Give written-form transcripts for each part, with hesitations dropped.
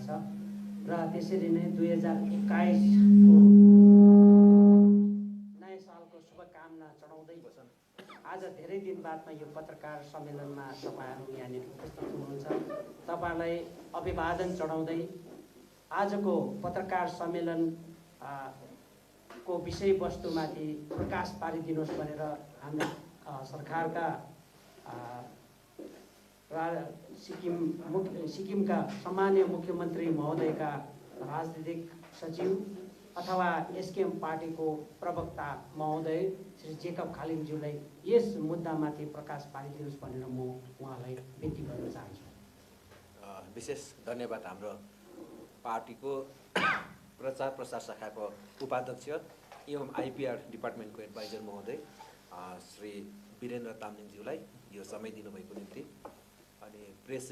छ र त्यसरी नै 2021 को नयाँ सालको शुभकामना चढाउँदै आज धेरै दिन बादमा यो पत्रकार सम्मेलनमा तपाईहरु यहाँनिर उपस्थित हुनुहुन्छ। तपाईलाई अभिवादन चढाउँदै आजको पत्रकार सम्मेलन को विषयवस्तुमाथि प्रकाश पारिदिनुहोस् भनेर हाम्रो सरकारका सिक्किमका सम्मानीय मुख्यमन्त्री महोदयका राजनीतिक सचिव अथवा एसकेएम पार्टीको प्रवक्ता महोदय श्री जेकब खालिङज्यूलाई यस मुद्दामाथि प्रकाश पारिदिनुहोस् भनेर म उहाँलाई विनती गर्न चाहन्छु। विशेष धन्यवाद हाम्रो पार्टीको प्रचार प्रसार शाखाको उपाध्यक्ष एवं आइपिआर डिपार्टमेन्टको एडभाइजर महोदय श्री वीरेन्द्र तामलिङज्यूलाई यो समय दिनुभएको निम्ति, अनि प्रेस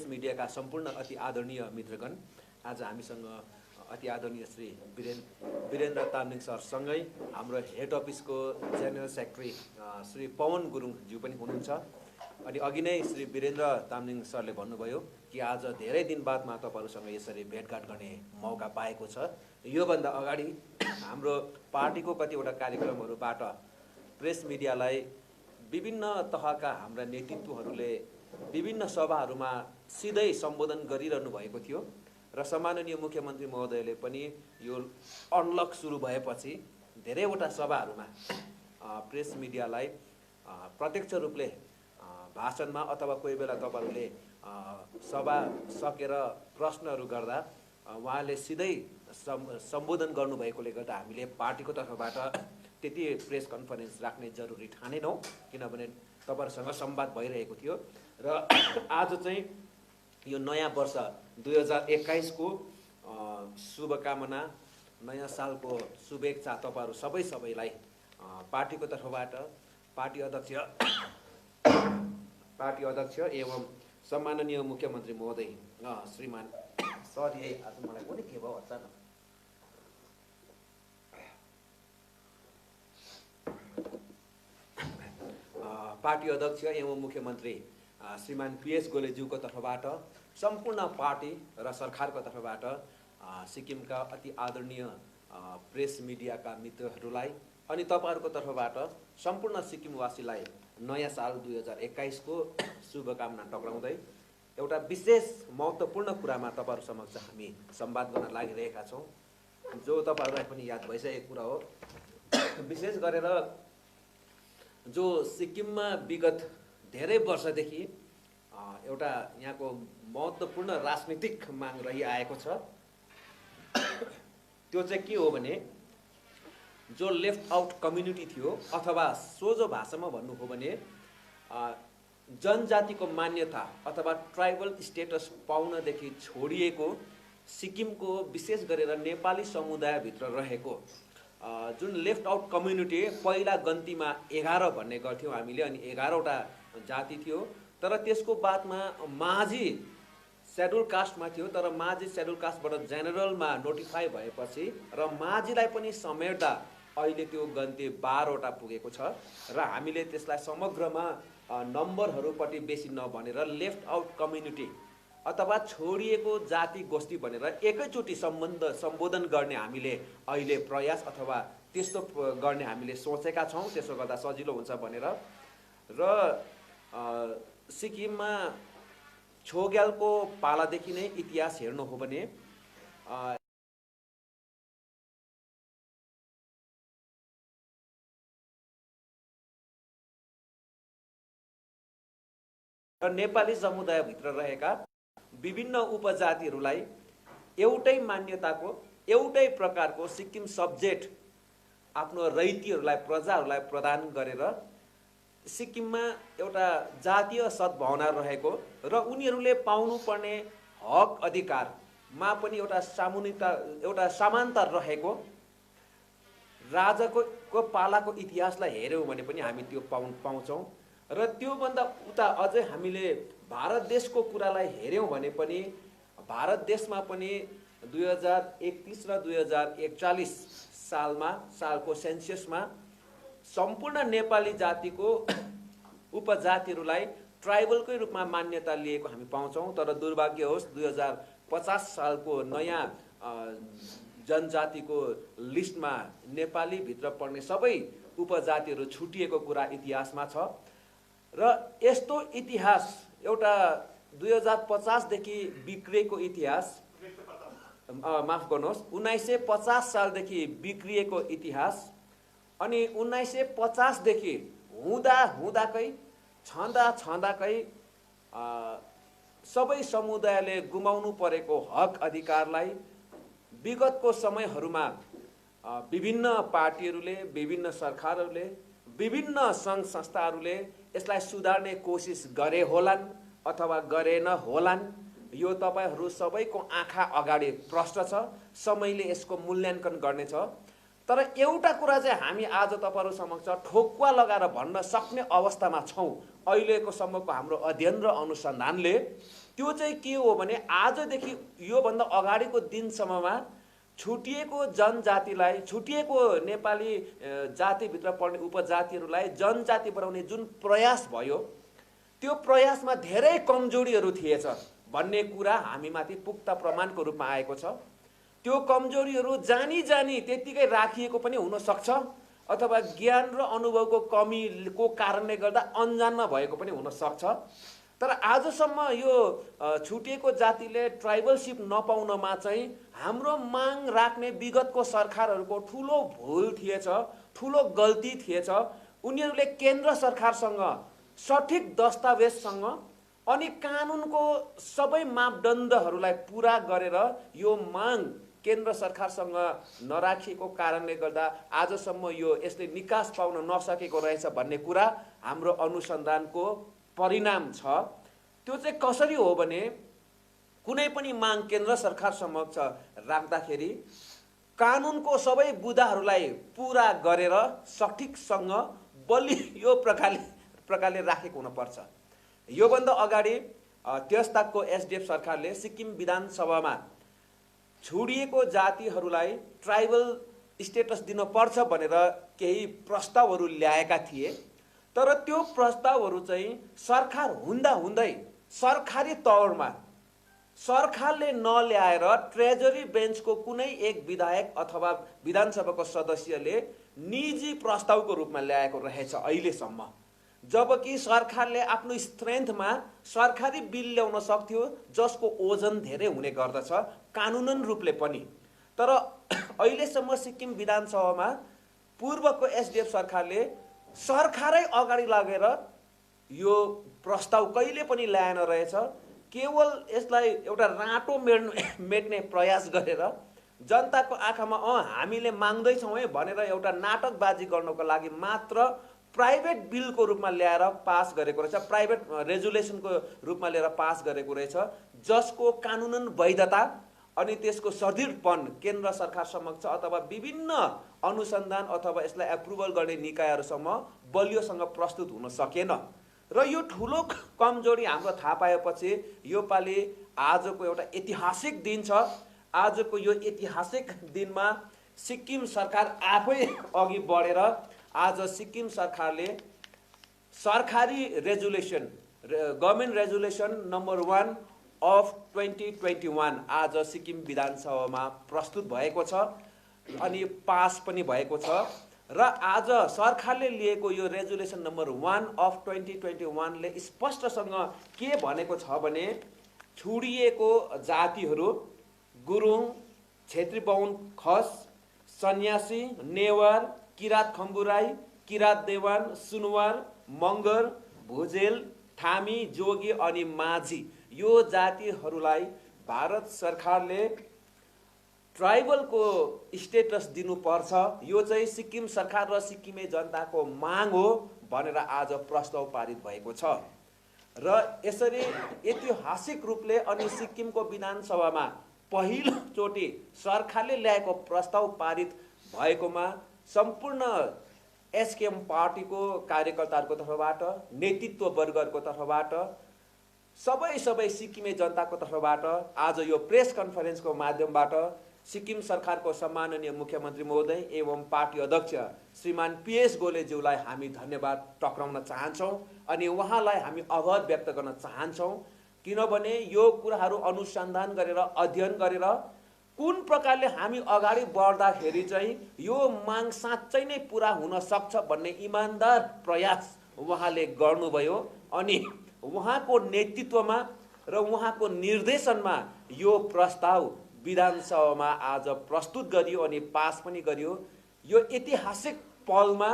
मिडियाका सम्पूर्ण अति आदरणीय मित्रगण, आज हामीसँग अति आदरणीय श्री वीरेन्द्र तामलिङ सरसँगै हाम्रो हेड अफिसको जेनरल सेक्रेटरी श्री पवन गुरुङज्यू पनि हुनुहुन्छ। अनि अघि नै श्री वीरेन्द्र तामलिङ सरले भन्नुभयो कि आज धेरै दिन बादमा तपाईहरुसँग यसरी भेटघाट गर्ने मौका पाएको छ। योभन्दा अगाडि हाम्रो पार्टीको कतिवटा कार्यक्रमहरूबाट प्रेस मिडियालाई विभिन्न तहका हाम्रा नेतृत्वहरूले विभिन्न सभाहरूमा सिधै सम्बोधन गरिरहनु भएको थियो र सम्माननीय मुख्यमन्त्री महोदयले पनि यो अनलक सुरु भएपछि धेरैवटा सभाहरूमा प्रेस मिडियालाई प्रत्यक्ष रूपले भाषणमा अथवा कोही बेला तपाईहरुले सभा सकेर प्रश्नहरू गर्दा उहाँले सिधै सम्बोधन गर्नुभएकोले गर्दा हामीले पार्टीको तर्फबाट त्यति प्रेस कन्फरेन्स राख्ने जरुरी ठानेनौँ, किनभने तपाईहरुसँग संवाद भइरहेको थियो। र आज चाहिँ यो नयाँ वर्ष 2021 को शुभकामना, नयाँ सालको शुभेच्छा तपाईहरु सबैलाई पार्टीको तर्फबाट पार्टी अध्यक्ष एवं सम्माननीय मुख्यमन्त्री महोदय श्रीमान सरी आज मलाई कुनै के भयो अचानक पार्टी अध्यक्ष एवं मुख्यमन्त्री श्रीमान पीएस गोलेज्यूको तर्फबाट सम्पूर्ण पार्टी र सरकारको तर्फबाट सिक्किमका अति आदरणीय प्रेस मिडियाका मित्रहरूलाई अनि तपाईहरुको तर्फबाट सम्पूर्ण सिक्किमवासीलाई नयाँ साल 2021 को शुभकामना टक्राउँदै एउटा विशेष महत्त्वपूर्ण कुरामा तपाईहरु समक्ष हामी संवाद गर्न लागिरहेका छौं, जो तपाईहरुलाई पनि याद भइसकेको कुरा हो। विशेष गरेर जो सिक्किममा विगत धेरै वर्षदेखि एउटा यहाँको महत्त्वपूर्ण राजनीतिक माग रहिआएको छ, त्यो चाहिँ के हो भने जो लेफ्ट आउट कम्युनिटी थियो अथवा सोझो भाषामा भन्नु हो भने जनजातिको मान्यता अथवा ट्राइबल स्टेटस पाउनदेखि छोडिएको सिक्किमको विशेष गरेर नेपाली समुदायभित्र रहेको जुन लेफ्ट आउट कम्युनिटी पहिला गन्तीमा 11 भन्ने गर्थ्यौं हामीले, अनि 11वटा जाति थियो। तर त्यसको बादमा माझी शेड्युल कास्टमा थियो, तर माझी शेड्युल कास्टबाट जेनरलमा नोटिफाई भएपछि र माझीलाई पनि समेट्दा अहिले त्यो गन्ती 12वटा पुगेको छ र हामीले त्यसलाई समग्रमा नम्बरहरूपट्टि बेसी नभनेर लेफ्ट आउट कम्युनिटी अथवा छोडिएको जाति गोष्ठी भनेर एकैचोटि सम्बोधन गर्ने हामीले अहिले प्रयास अथवा त्यस्तो गर्ने हामीले सोचेका छौं। त्यसो गर्दा सजिलो हुन्छ भनेर र सिक्किममा छोग्यालको पालादेखि नै इतिहास हेर्नु हो भने नेपाली समुदायभित्र रहेका विभिन्न उपजातिहरूलाई एउटै मान्यताको एउटै प्रकारको सिक्किम सब्जेक्ट आफ्नो रैतीहरूलाई प्रजाहरूलाई प्रदान गरेर सिक्किममा एउटा जातीय सद्भावना रहेको र उनीहरूले पाउनुपर्ने हक अधिकारमा पनि एउटा एउटा समानता रहेको राजाको पालाको इतिहासलाई हेर्यौं भने पनि हामी त्यो पाउँछौं। र त्यो भन्दा उता अझै हामीले भारत देशको कुरालाई हेर्यौं भने पनि भारत देशमा पनि 2031 र 2041 सालको सेन्ससमा सम्पूर्ण नेपाली जातिको उपजातिहरूलाई ट्राइबलकै रूपमा मान्यता लिएको हामी पाउँछौँ। तर दुर्भाग्य होस् 2050 सालको नयाँ जनजातिको लिस्टमा नेपालीभित्र पर्ने सबै उपजातिहरू छुटिएको कुरा इतिहासमा छ। र यस्तो इतिहास एउटा 2050 देखि बिग्रेको इतिहास, माफ गर्नुहोस्, 1950 सालदेखि बिग्रिएको इतिहास अनि 1950 देखि हुँदाकै छँदाकै सबै समुदायले गुमाउनु परेको हक अधिकारलाई विगतको समयहरूमा विभिन्न पार्टीहरूले, विभिन्न सरकारहरूले, विभिन्न सङ्घ संस्थाहरूले यसलाई सुधार्ने कोसिस गरे होलान् अथवा गरेन होलान्, यो तपाईहरू सबैको आँखा अगाडि प्रष्ट छ। समयले यसको मूल्याङ्कन गर्नेछ। तर एउटा कुरा चाहिँ हामी आज तपाईहरू समक्ष ठोक्वा लगाएर भन्न सक्ने अवस्थामा छौँ अहिलेको सम्मको हाम्रो अध्ययन र अनुसन्धानले। त्यो चाहिँ के हो भने आजदेखि योभन्दा अगाडिको दिनसम्ममा छुटिएको जनजातिलाई, छुटिएको नेपाली जातिभित्र पर्ने उपजातिहरूलाई जनजाति बनाउने जुन प्रयास भयो, त्यो प्रयासमा धेरै कमजोरीहरू थिएछ भन्ने कुरा हामीमाथि पुख्ता प्रमाणको रूपमा आएको छ। त्यो कमजोरीहरू जानी त्यत्तिकै राखिएको पनि हुनसक्छ अथवा ज्ञान र अनुभवको कमीको कारणले गर्दा अनजानमा भएको पनि हुनसक्छ। तर आजसम्म यो छुटिएको जातिले ट्राइबलसिप नपाउनमा चाहिँ हाम्रो माग राख्ने विगतको सरकारहरूको ठुलो भुल थिएछ, ठुलो गल्ती थिएछ। उनीहरूले केन्द्र सरकारसँग सठिक दस्तावेजसँग अनि कानुनको सबै मापदण्डहरूलाई पुरा गरेर यो माग केन्द्र सरकारसँग नराखिएको कारणले गर्दा आजसम्म यो यसले निकास पाउन नसकेको रहेछ भन्ने कुरा हाम्रो अनुसन्धानको परिणाम छ। त्यो चाहिँ कसरी हो भने कुनै पनि माग केन्द्र सरकार समक्ष राख्दाखेरि कानुनको सबै बुँदाहरूलाई पुरा गरेर सठिकसँग बलियो प्रकारले राखेको हुनुपर्छ। योभन्दा अगाडि त्यसताकको एसडिएफ सरकारले सिक्किम विधानसभामा छुडिएको जातिहरूलाई ट्राइबल स्टेटस दिनुपर्छ भनेर केही प्रस्तावहरू ल्याएका थिए। तर त्यो प्रस्तावहरू चाहिँ सरकार हुँदै सरकारी तौरमा सरकारले नल्याएर ट्रेजरी बेन्चको कुनै एक विधायक अथवा विधानसभाको सदस्यले निजी प्रस्तावको रूपमा ल्याएको रहेछ अहिलेसम्म। जबकि सरकारले आफ्नो स्ट्रेन्थमा सरकारी बिल ल्याउन सक्थ्यो जसको ओजन धेरै हुने गर्दछ कानुनन रूपले पनि। तर अहिलेसम्म सिक्किम विधानसभामा पूर्वको एसडिएफ सरकारले सरकारै अगाडि लागेर यो प्रस्ताव कहिले पनि ल्याएन रहेछ। केवल यसलाई एउटा राटो मेट्ने प्रयास गरेर जनताको आँखामा हामीले माग्दैछौँ है भनेर एउटा नाटकबाजी गर्नको लागि मात्र प्राइभेट बिलको रूपमा ल्याएर पास गरेको रहेछ, प्राइभेट रेजुलेसनको रूपमा लिएर पास गरेको रहेछ, जसको कानुनन वैधता अनि त्यसको सदृढपन केन्द्र सरकार समक्ष अथवा विभिन्न अनुसन्धान अथवा यसलाई एप्रुभल गर्ने निकायहरूसम्म बलियोसँग प्रस्तुत हुन सकेन। र यो ठुलो कमजोरी हाम्रो थाहा पाएपछि योपालि आजको एउटा ऐतिहासिक दिन छ। आजको यो ऐतिहासिक दिनमा सिक्किम सरकार आफै अघि बढेर आज सिक्किम सरकारले सरकारी resolution, government resolution number 1 of 2021 आज सिक्किम विधानसभामा प्रस्तुत भएको छ अनि पास पनि भएको छ। र आज सरकारले लिएको यो रेजुलेसन नम्बर 1 अफ 2021 ले स्पष्टसँग के भनेको छ भने छुडिएको जातिहरू गुरुङ, छेत्री बाहुन खस, सन्यासी, नेवार, किरात खम्बुराई, किरात देवान, सुनवार, मगर, भुजेल, थामी, जोगी अनि माझी यो जातिहरूलाई भारत सरकारले ट्राइबलको स्टेटस दिनुपर्छ। यो चाहिँ सिक्किम सरकार र सिक्किमे जनताको माग हो भनेर आज प्रस्ताव पारित भएको छ। र यसरी ऐतिहासिक रूपले अनि सिक्किमको विधानसभामा पहिलोचोटि सरकारले ल्याएको प्रस्ताव पारित भएकोमा सम्पूर्ण एसकेएम पार्टीको कार्यकर्ताहरूको तर्फबाट, नेतृत्व वर्गहरूको तर्फबाट, सबै सिक्किमे जनताको तर्फबाट आज यो प्रेस कन्फरेन्सको माध्यमबाट सिक्किम सरकारको सम्माननीय मुख्यमन्त्री महोदय एवं पार्टी अध्यक्ष श्रीमान पीएस गोलेज्यूलाई हामी धन्यवाद टक्राउन चाहन्छौँ। अनि उहाँलाई हामी आभार व्यक्त गर्न चाहन्छौँ, किनभने यो कुराहरू अनुसन्धान गरेर अध्ययन गरेर कुन प्रकारले हामी अगाडि बढ्दाखेरि चाहिँ यो माग साँच्चै नै पुरा हुन सक्छ भन्ने इमान्दार प्रयास उहाँले गर्नुभयो। अनि उहाँको नेतृत्वमा र उहाँको निर्देशनमा यो प्रस्ताव विधानसभामा आज प्रस्तुत गरियो अनि पास पनि गरियो। यो ऐतिहासिक पलमा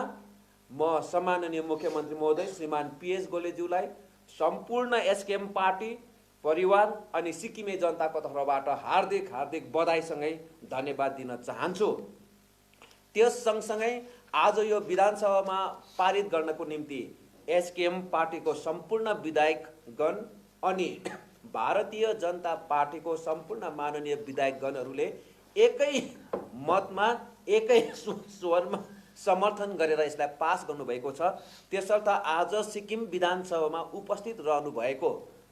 म सम्माननीय मुख्यमन्त्री महोदय श्रीमान पीएस गोलेज्यूलाई, सम्पूर्ण एसकेएम पार्टी परिवार अनि सिक्किमे जनताको तर्फबाट हार्दिक हार्दिक बधाईसँगै धन्यवाद दिन चाहन्छु। त्यस सँगसँगै आज यो विधानसभामा पारित गर्नको निम्ति एसकेएम पार्टीको सम्पूर्ण विधायकगण अनि भारतीय जनता पार्टीको सम्पूर्ण माननीय विधायकगणहरूले एकै मतमा एकै स्वरमा समर्थन गरेर यसलाई पास गर्नुभएको छ। त्यसर्थ आज सिक्किम विधानसभामा उपस्थित रहनुभएको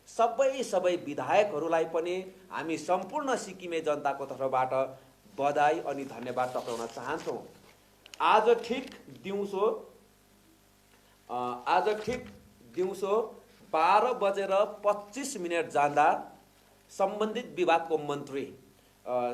सबै विधायकहरूलाई पनि हामी सम्पूर्ण सिक्किमे जनताको तर्फबाट बधाई अनि धन्यवाद टक्राउन चाहन्छौँ। आज ठिक दिउँसो 12:25 जाँदा सम्बन्धित विभागको मन्त्री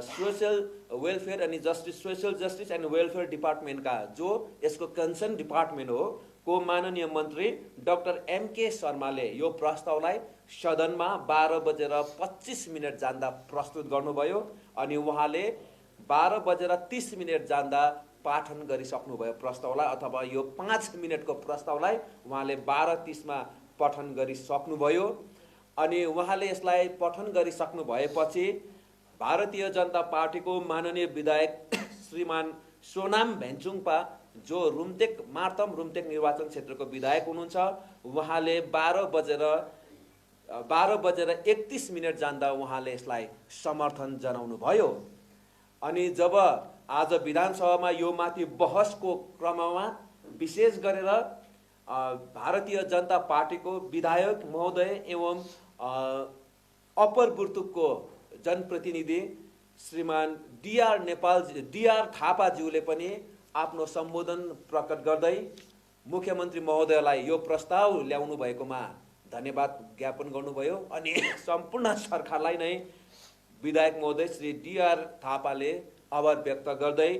सोशल वेलफेयर अनि सोशल जस्टिस एन्ड वेलफेयर डिपार्टमेन्टका जो यसको कन्सर्न डिपार्टमेन्ट हो को माननीय मन्त्री डाक्टर एमके शर्माले यो प्रस्तावलाई सदनमा 12:25 जाँदा प्रस्तुत गर्नुभयो अनि उहाँले 12:30 जाँदा पाठन गरिसक्नुभयो प्रस्तावलाई, अथवा यो 5 मिनटको प्रस्तावलाई उहाँले 12:30 पठन गरिसक्नुभयो। अनि उहाँले यसलाई पठन गरिसक्नु भएपछि भारतीय जनता पार्टीको माननीय विधायक श्रीमान सोनाम भेन्चुङपा जो मार्तम रुम्तेक निर्वाचन क्षेत्रको विधायक हुनुहुन्छ, उहाँले 12:31 जाँदा उहाँले यसलाई समर्थन जनाउनु भयो। अनि जब आज विधानसभामा यो माथि बहसको क्रममा विशेष गरेर भारतीय जनता पार्टीको विधायक महोदय एवं अप्पर बुर्तुकको जनप्रतिनिधि श्रीमान डीआर थापाज्यूले पनि आफ्नो सम्बोधन प्रकट गर्दै मुख्यमन्त्री महोदयलाई यो प्रस्ताव ल्याउनु भएकोमा धन्यवाद ज्ञापन गर्नुभयो। अनि सम्पूर्ण सरकारलाई नै विधायक महोदय श्री डीआर थापाले आभार व्यक्त गर्दै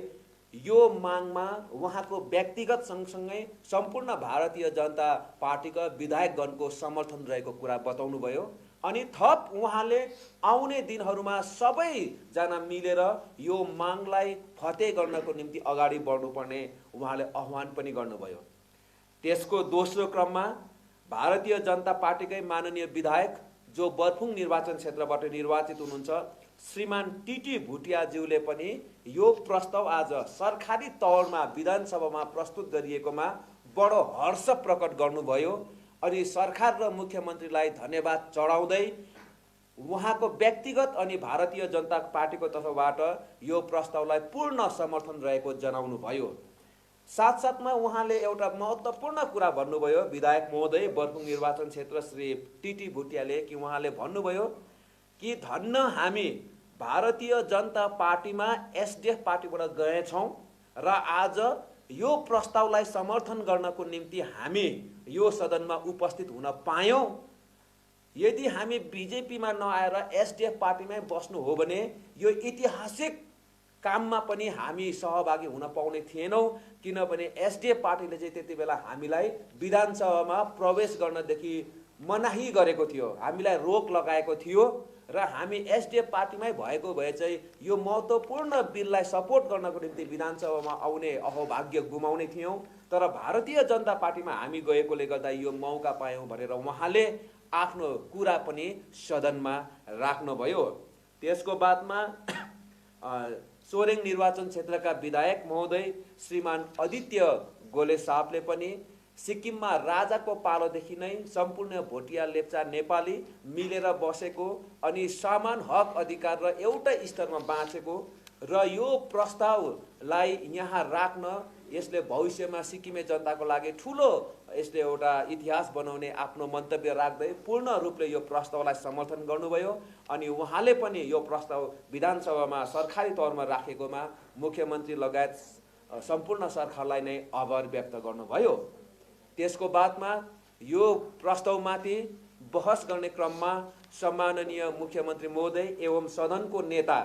यो मागमा उहाँको व्यक्तिगत सँगसँगै सम्पूर्ण भारतीय जनता पार्टीका विधायकगणको समर्थन रहेको कुरा बताउनुभयो। अनि थप उहाँले आउने दिनहरूमा सबैजना मिलेर यो मागलाई फते गर्नको निम्ति अगाडि बढ्नुपर्ने उहाँले आह्वान पनि गर्नुभयो। त्यसको दोस्रो क्रममा भारतीय जनता पार्टीकै माननीय विधायक जो बर्फुङ निर्वाचन क्षेत्रबाट निर्वाचित हुनुहुन्छ श्रीमान टीटी भुटियाज्यूले पनि यो प्रस्ताव आज सरकारी तौरमा विधानसभामा प्रस्तुत गरिएकोमा बडो हर्ष प्रकट गर्नुभयो। अनि सरकार र मुख्यमन्त्रीलाई धन्यवाद चढाउँदै उहाँको व्यक्तिगत अनि भारतीय जनता पार्टीको तर्फबाट यो प्रस्तावलाई पूर्ण समर्थन रहेको जनाउनु भयो। साथसाथमा उहाँले एउटा महत्त्वपूर्ण कुरा भन्नुभयो, विधायक महोदय बर्फुङ निर्वाचन क्षेत्र श्री टीटी भुटियाले, कि उहाँले भन्नुभयो कि धन्न हामी भारतीय जनता पार्टीमा एसडीएफ पार्टीबाट गएछौँ र आज यो प्रस्तावलाई समर्थन गर्नको निम्ति हामी यो सदनमा उपस्थित हुन पायौँ। यदि हामी बीजेपीमा नआएर एसडीएफ पार्टीमै बस्नु हो भने यो ऐतिहासिक काममा पनि हामी सहभागी हुन पाउने थिएनौँ, किनभने एसडीएफ पार्टीले चाहिँ त्यति बेला हामीलाई विधानसभामा प्रवेश गर्नदेखि मनाही गरेको थियो, हामीलाई रोक लगाएको थियो र हामी एसडीएफ पार्टीमै भएको भए चाहिँ यो महत्त्वपूर्ण बिललाई सपोर्ट गर्नको निम्ति विधानसभामा आउने अहोभाग्य गुमाउने थियौँ। तर भारतीय जनता पार्टीमा हामी गएकोले गर्दा यो मौका पायौँ भनेर उहाँले आफ्नो कुरा पनि सदनमा राख्नुभयो। त्यसको बादमा सोरेङ निर्वाचन क्षेत्रका विधायक महोदय श्रीमान आदित्य गोले साहबले पनि सिक्किममा राजाको पालोदेखि नै सम्पूर्ण भोटिया लेप्चा नेपाली मिलेर बसेको अनि समान हक अधिकार र एउटै स्तरमा बाँचेको र यो प्रस्तावलाई यहाँ राख्न यसले भविष्यमा सिक्किमे जनताको लागि ठुलो यसले एउटा इतिहास बनाउने आफ्नो मन्तव्य राख्दै पूर्ण रूपले यो प्रस्तावलाई समर्थन गर्नुभयो। अनि उहाँले पनि यो प्रस्ताव विधानसभामा सरकारी तौरमा राखेकोमा मुख्यमन्त्री लगायत सम्पूर्ण सरकारलाई नै आभार व्यक्त गर्नुभयो। त्यसको बादमा यो प्रस्तावमाथि बहस गर्ने क्रममा सम्माननीय मुख्यमन्त्री महोदय एवं सदनको नेता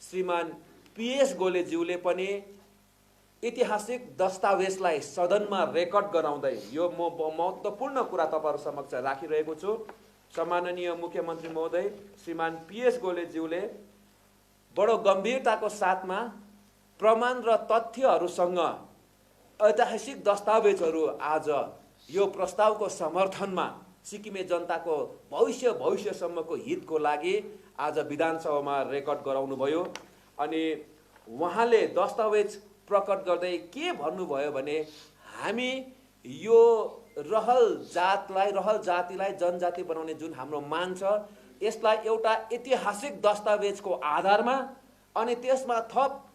श्रीमान PS गोलेज्यूले पनि ऐतिहासिक दस्तावेजलाई सदनमा रेकर्ड गराउँदै यो म महत्त्वपूर्ण कुरा तपाईहरु समक्ष राखिरहेको छु। सम्माननीय मुख्यमन्त्री महोदय श्रीमान PS गोलेज्यूले बडो गम्भीरताको साथमा प्रमाण र तथ्यहरूसँग ऐतिहासिक दस्तावेजहरू आज यो प्रस्तावको समर्थनमा सिक्किमे जनताको भविष्यसम्मको हितको लागि आज विधानसभामा रेकर्ड गराउनु भयो। अनि उहाँले दस्तावेज प्रकट गर्दै के भन्नुभयो भने हामी यो रहल जातिलाई जनजाति बनाउने जुन हाम्रो माग छ यसलाई एउटा ऐतिहासिक दस्तावेजको आधारमा अनि त्यसमा थप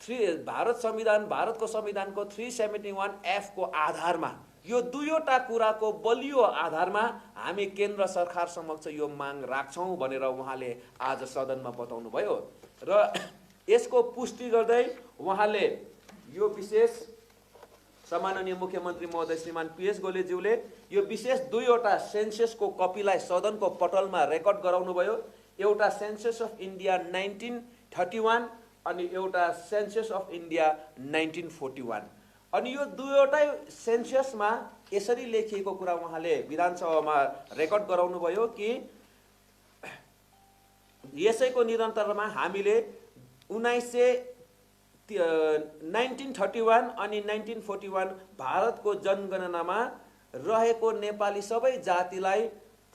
भारतको संविधानको 371F को आधारमा यो दुईवटा कुराको बलियो आधारमा हामी केन्द्र सरकार समक्ष यो माग राख्छौं भनेर उहाँले आज सदनमा बताउनु भयो। र यसको पुष्टि गर्दै उहाँले यो विशेष सम्माननीय मुख्यमन्त्री महोदय श्रीमान PS गोलेज्यूले यो विशेष दुईवटा सेन्ससको कपीलाई सदनको पटलमा रेकर्ड गराउनु भयो। एउटा सेन्सस अफ इन्डिया 1931 अनि एउटा सेन्सस अफ इन्डिया 1941। अनि यो दुईवटै सेन्ससमा यसरी लेखिएको कुरा उहाँले विधानसभामा रेकर्ड गराउनु भयो कि यसैको निरन्तरमा हामीले 1931 अनि 1941 भारतको जनगणनामा रहेको नेपाली सबै जातिलाई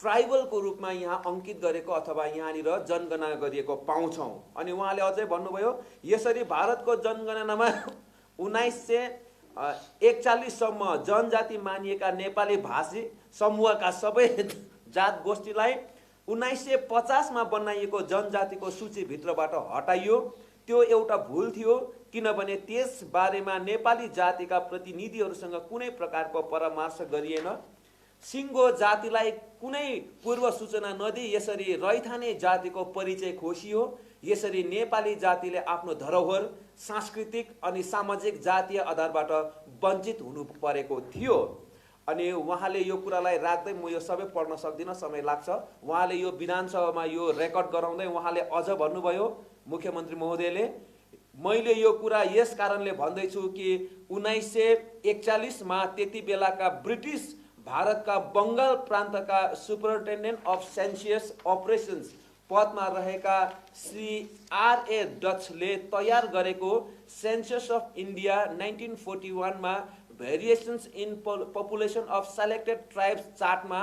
ट्राइबलको रूपमा यहाँ अंकित गरेको अथवा यहाँनिर जनगणना गरिएको पाउँछौं। अनि उहाँले अझै भन्नुभयो यसरी भारतको जनगणनामा 1941 सम्म जनजाति मानिएका नेपाली भाषी समूहका सबै जात गोष्ठीलाई 1950 मा बनाइएको जनजातिको सूचीभित्रबाट हटाइयो। त्यो एउटा भूल थियो किनभने त्यस बारेमा नेपाली जातिका प्रतिनिधिहरूसँग कुनै प्रकारको परामर्श गरिएन। सिङ्गो जातिलाई कुनै पूर्व सूचना नदिई यसरी रैथाने जातिको परिचय खोसियो। यसरी नेपाली जातिले आफ्नो धरोहर, सांस्कृतिक अनि सामाजिक जातीय आधारबाट वञ्चित हुनु परेको थियो। अनि उहाँले यो कुरालाई राख्दै म यो सबै पढ्न सक्दिनँ, समय लाग्छ। उहाँले यो विधानसभामा यो रेकर्ड गराउँदै उहाँले अझ भन्नुभयो मुख्यमन्त्री महोदयले मैले यो कुरा यस कारणले भन्दैछु कि 1941 मा त्यति बेलाका ब्रिटिस भारतका Bengal प्रान्तका superintendent of census operations पदमा रहेका श्री R.A. डचले तयार गरेको सेन्सस अफ इन्डिया 1941 मा variations in population of selected tribes चार्टमा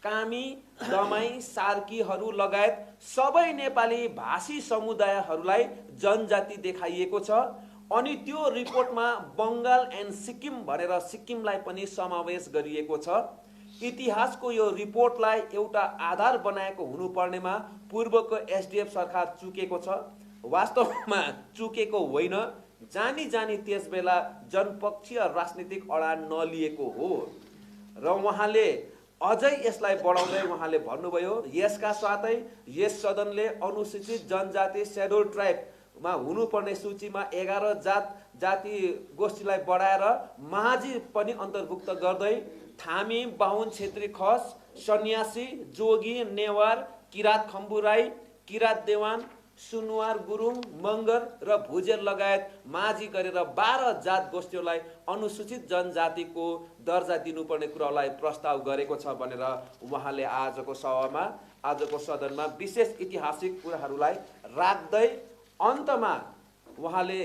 कामी, दमाई, सार्कीहरू लगायत सबै नेपाली भाषी समुदायहरूलाई जनजाति देखाइएको छ। अनि त्यो रिपोर्टमा बंगाल एन्ड सिक्किम भनेर सिक्किमलाई पनि समावेश गरिएको छ। इतिहासको यो रिपोर्टलाई एउटा आधार बनाएको हुनुपर्नेमा पूर्वको SDF सरकार चुकेको छ। वास्तवमा चुकेको होइन, जानी जानी त्यसबेला जनपक्षीय राजनीतिक अडान नलिएको हो। र उहाँले अझै यसलाई बढाउँदै उहाँले भन्नुभयो यसका साथै यस सदनले अनुसूचित जनजाति शेड्युल ट्राइबमा हुनुपर्ने सूचीमा 11 जाति गोष्ठीलाई बढाएर महाजी पनि अन्तर्भुक्त गर्दै थामी, बाहुन, छेत्री, खस, सन्यासी, जोगी, नेवार, किरात खम्बु राई, किरात देवान, सुनुवार, गुरुङ, मगर र भुजेल लगायत माझी गरेर 12 जात गोष्ठीहरूलाई अनुसूचित जनजातिको दर्जा दिनुपर्ने कुरालाई प्रस्ताव गरेको छ भनेर उहाँले आजको सदनमा विशेष ऐतिहासिक कुराहरूलाई राख्दै अन्तमा उहाँले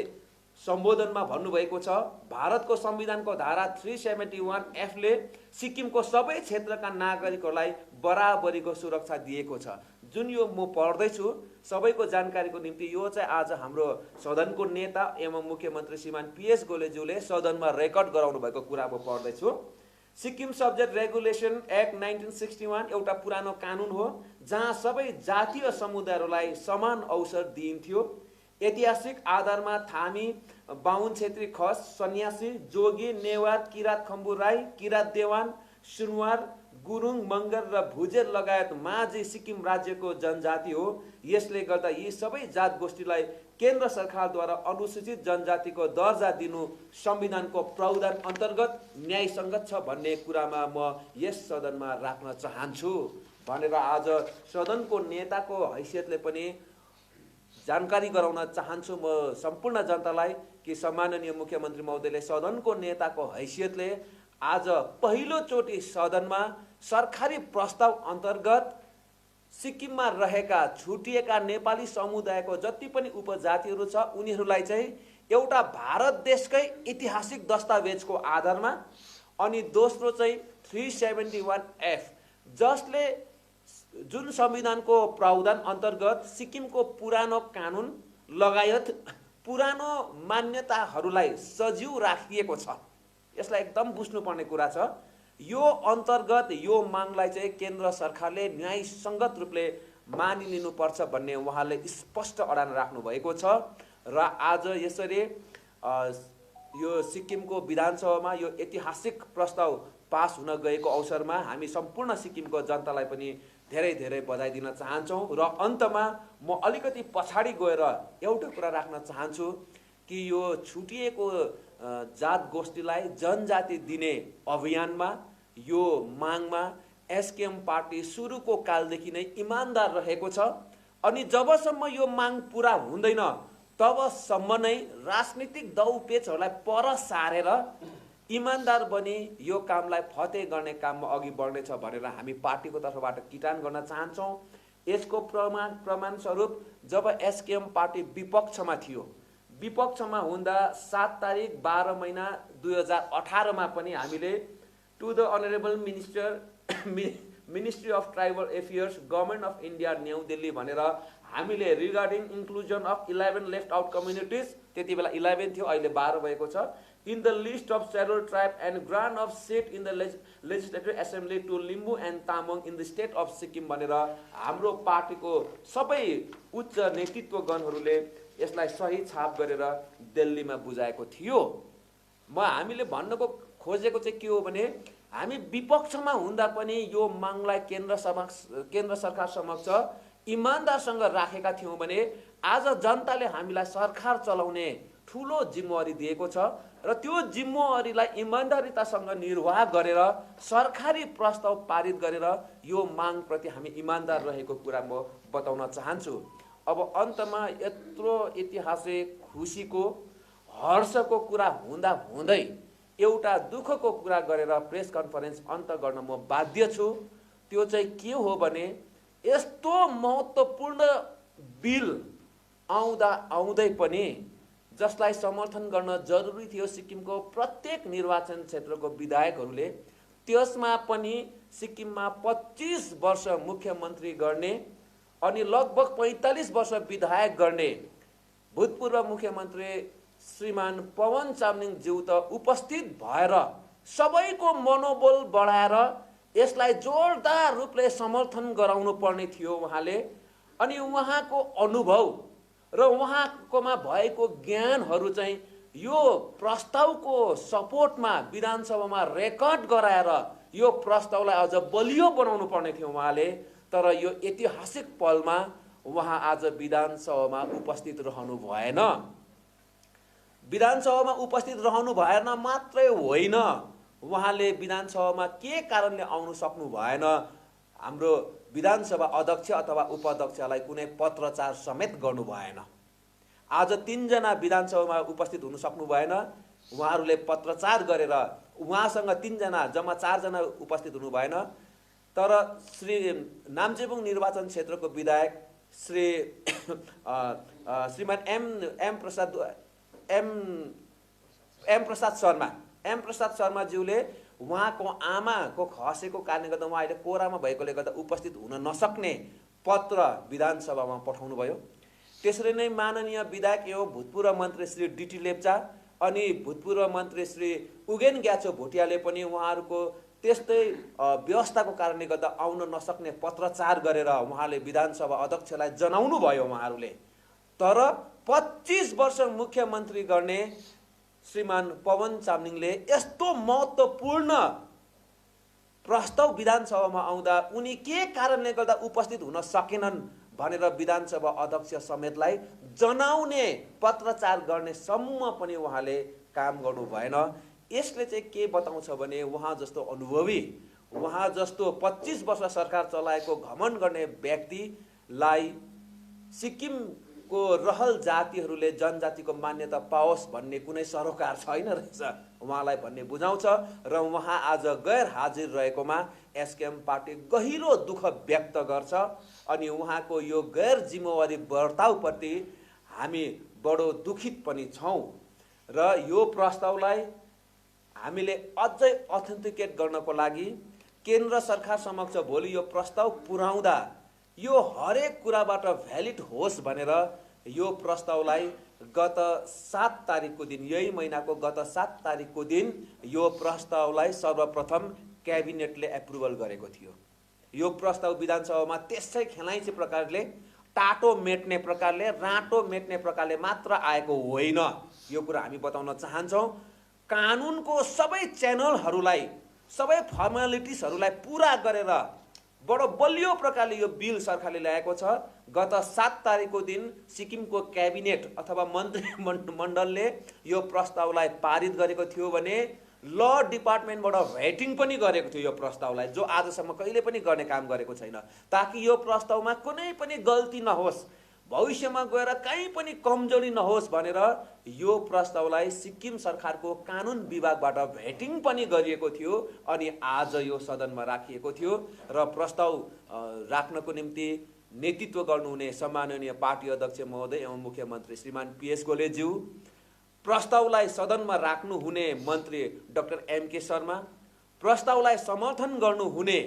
सम्बोधनमा भन्नुभएको छ भारतको संविधानको धारा 371F ले सिक्किमको सबै क्षेत्रका नागरिकहरूलाई बराबरीको सुरक्षा दिएको छ। जुन यो म पढ्दैछु सबैको जानकारीको निम्ति यो चाहिँ आज हाम्रो सदनको नेता एवं मुख्यमन्त्री श्रीमान PS गोलेज्यूले सदनमा रेकर्ड गराउनु भएको कुरा म पढ्दैछु। सिक्किम सब्जेक्ट रेगुलेसन एक्ट 1961 एउटा पुरानो कानुन हो जहाँ सबै जातीय समुदायहरूलाई समान अवसर दिइन्थ्यो। ऐतिहासिक आधारमा थामी, बाहुन, छेत्री, खस, सन्यासी, जोगी, नेवार, किरात खम्बु राई, किरात देवान, सुनवार, गुरुङ, मगर र भुजेल लगायत माझी सिक्किम राज्यको जनजाति हो। यसले गर्दा यी सबै जात गोष्ठीलाई केन्द्र सरकारद्वारा अनुसूचित जनजातिको दर्जा दिनु संविधानको प्रावधान अन्तर्गत न्यायसङ्गत छ भन्ने कुरामा म यस सदनमा राख्न चाहन्छु भनेर आज सदनको नेताको हैसियतले पनि जानकारी गराउन चाहन्छु म सम्पूर्ण जनतालाई कि सम्माननीय मुख्यमन्त्री महोदयले सदनको नेताको हैसियतले आज पहिलोचोटि सदनमा सरकारी प्रस्ताव अन्तर्गत सिक्किममा रहेका छुटिएका नेपाली समुदायको जति पनि उपजातिहरू छ उनीहरूलाई चाहिँ एउटा भारत देशकै ऐतिहासिक दस्तावेजको आधारमा अनि दोस्रो चाहिँ 371F जसले जुन संविधानको प्रावधान अन्तर्गत सिक्किमको पुरानो कानुन लगायत पुरानो मान्यताहरूलाई सजीव राखिएको छ। यसलाई एकदम बुझ्नुपर्ने कुरा छ। यो अन्तर्गत यो मागलाई चाहिँ केन्द्र सरकारले न्यायसङ्गत रूपले मानिलिनुपर्छ भन्ने उहाँले स्पष्ट अडान राख्नु भएको छ र आज यसरी यो सिक्किमको विधानसभामा यो ऐतिहासिक प्रस्ताव पास हुन गएको अवसरमा हामी सम्पूर्ण सिक्किमको जनतालाई पनि धेरै धेरै बधाई दिन चाहन्छौँ र अन्तमा म अलिकति पछाडि गएर एउटा कुरा राख्न चाहन्छु कि यो छुटिएको जात गोष्ठीलाई जनजाति दिने अभियानमा यो मागमा एसकेएम पार्टी सुरुको कालदेखि नै इमान्दार रहेको छ अनि जबसम्म यो माग पुरा हुँदैन तबसम्म नै राजनीतिक दौपेचहरूलाई पर सारेर इमान्दार बनी यो कामलाई फते गर्ने काममा अघि बढ्नेछ भनेर हामी पार्टीको तर्फबाट किटान गर्न चाहन्छौँ। यसको प्रमाण स्वरूप जब एसकेएम पार्टी विपक्षमा थियो, विपक्षमा हुँदा 7 तारिक 12 महिना 2018 मा पनि हामीले to the honourable ministry of tribal affairs government of India new Delhi भनेर हामीले regarding inclusion of 11 left out communities, त्यति बेला 11 थियो अहिले 12 भएको छ, in the list of schedule tribe and grant of seat in the legislative assembly to Limbu and Tamang in the state of Sikkim भनेर हाम्रो पार्टीको सबै उच्च नेतृत्वगणहरूले यसलाई सही छाप गरेर दिल्लीमा बुझाएको थियो। हामीले भन्नको खोजेको चाहिँ के हो भने हामी विपक्षमा हुँदा पनि यो मागलाई केन्द्र सरकार समक्ष इमान्दारसँग राखेका थियौँ भने आज जनताले हामीलाई सरकार चलाउने ठुलो जिम्मेवारी दिएको छ र त्यो जिम्मेवारीलाई इमान्दारितासँग निर्वाह गरेर सरकारी प्रस्ताव पारित गरेर यो मागप्रति हामी इमान्दार रहेको कुरा म बताउन चाहन्छु। अब अन्तमा यत्रो ऐतिहासिक खुसीको हर्षको कुरा हुँदा हुँदै एउटा दुःखको कुरा गरेर प्रेस कन्फरेन्स अन्त गर्न म बाध्य छु। त्यो चाहिँ के हो भने यस्तो महत्त्वपूर्ण बिल आउँदै पनि जसलाई समर्थन गर्न जरुरी थियो सिक्किमको प्रत्येक निर्वाचन क्षेत्रको विधायकहरूले, त्यसमा पनि सिक्किममा 25 वर्ष मुख्यमन्त्री गर्ने अनि लगभग 45 वर्ष विधायक गर्ने भूतपूर्व मुख्यमन्त्री श्रीमान पवन चामलिङ ज्यू त उपस्थित भएर सबैको मनोबल बढाएर यसलाई जोरदार रूपले समर्थन गराउनु पर्ने थियो उहाँले। अनि उहाँको अनुभव र उहाँकोमा भएको ज्ञानहरू चाहिँ यो प्रस्तावको सपोर्टमा विधानसभामा रेकर्ड गराएर यो प्रस्तावलाई अझ बलियो बनाउनु पर्ने थियो उहाँले। तर यो ऐतिहासिक पलमा उहाँ आज विधानसभामा उपस्थित रहनु भएन। विधानसभामा उपस्थित रहनु भएन मात्रै होइन, उहाँले विधानसभामा के कारणले आउनु सक्नु भएन, हाम्रो विधानसभा अध्यक्ष अथवा उपाध्यक्षलाई कुनै पत्रचार समेत गर्नु भएन। आज 3 जना विधानसभामा उपस्थित हुन सक्नु भएन, उहाँहरूले पत्रचार गरेर उहाँसँग 3 जना जम्मा 4 जना उपस्थित हुनु भएन। तर श्री नाम्चेबुङ निर्वाचन क्षेत्रको विधायक श्री श्रीमान एम प्रसाद शर्माज्यूले उहाँको आमाको खसेको कारणले गर्दा उहाँ अहिले कोरामा भएकोले गर्दा उपस्थित हुन नसक्ने पत्र विधानसभामा पठाउनु भयो। त्यसरी नै माननीय विधायक एवं भूतपूर्व मन्त्री श्री डीटी लेप्चा अनि भूतपूर्व मन्त्री श्री उगेन ग्याछो भोटियाले पनि उहाँहरूको त्यस्तै व्यवस्थाको कारणले गर्दा आउन नसक्ने पत्रचार गरेर उहाँले विधानसभा अध्यक्षलाई जनाउनु भयो उहाँहरूले। तर 25 वर्ष मुख्यमन्त्री गर्ने श्रीमान पवन चामलिङले यस्तो महत्त्वपूर्ण प्रस्ताव विधानसभामा आउँदा उनी के कारणले गर्दा उपस्थित हुन सकेनन् भनेर विधानसभा अध्यक्ष समेतलाई जनाउने पत्रचार गर्ने सम्म पनि उहाँले काम गर्नु भएन। यसले चाहिँ के बताउँछ भने उहाँ जस्तो अनुभवी, उहाँ जस्तो 25 वर्ष सरकार चलाएको घमण्ड गर्ने व्यक्तिलाई सिक्किमको रहल जातिहरूले जनजातिको मान्यता पाओस् भन्ने कुनै सरोकार छैन रहेछ उहाँलाई भन्ने बुझाउँछ। र उहाँ आज गैर हाजिर रहेकोमा एसकेएम पार्टी गहिरो दुःख व्यक्त गर्छ अनि उहाँको यो गैर जिम्मेवारी बर्ताउप्रति हामी बडो दुखित पनि छौँ। र यो प्रस्तावलाई हामीले अझै अथेन्टिकेट गर्नको लागि केन्द्र सरकार समक्ष भोलि यो प्रस्ताव पुर्याउँदा यो हरेक कुराबाट भ्यालिड होस् भनेर यो प्रस्तावलाई गत 7 तारिकको दिन, यही महिनाको गत 7 तारिकको दिन यो प्रस्तावलाई सर्वप्रथम क्याबिनेटले एप्रुभल गरेको थियो। यो प्रस्ताव विधानसभामा त्यसै खेलाइँची प्रकारले, टाटो मेट्ने प्रकारले, राँटो मेट्ने प्रकारले मात्र आएको होइन। यो कुरा हामी बताउन चाहन्छौँ। कानुनको सबै च्यानलहरूलाई, सबै फर्मालिटिजहरूलाई पुरा गरेर बडो बलियो प्रकारले यो बिल सरकारले ल्याएको छ। गत 7 तारिकको दिन सिक्किमको क्याबिनेट अथवा मन्त्रीमण्डलले यो प्रस्तावलाई पारित गरेको थियो भने ल डिपार्टमेन्टबाट भेटिङ पनि गरेको थियो यो प्रस्तावलाई, जो आजसम्म कहिले पनि गर्ने काम गरेको छैन, ताकि यो प्रस्तावमा कुनै पनि गल्ती नहोस्, भविष्यमा गएर कहीँ पनि कमजोरी नहोस् भनेर यो प्रस्तावलाई सिक्किम सरकारको कानुन विभागबाट भेटिङ पनि गरिएको थियो अनि आज यो सदनमा राखिएको थियो। र प्रस्ताव राख्नको निम्ति नेतृत्व गर्नुहुने सम्माननीय पार्टी अध्यक्ष महोदय एवं मुख्यमन्त्री श्रीमान पीएस गोलेज्यू, प्रस्तावलाई सदनमा राख्नुहुने मन्त्री डाक्टर एमके शर्मा, प्रस्तावलाई समर्थन गर्नुहुने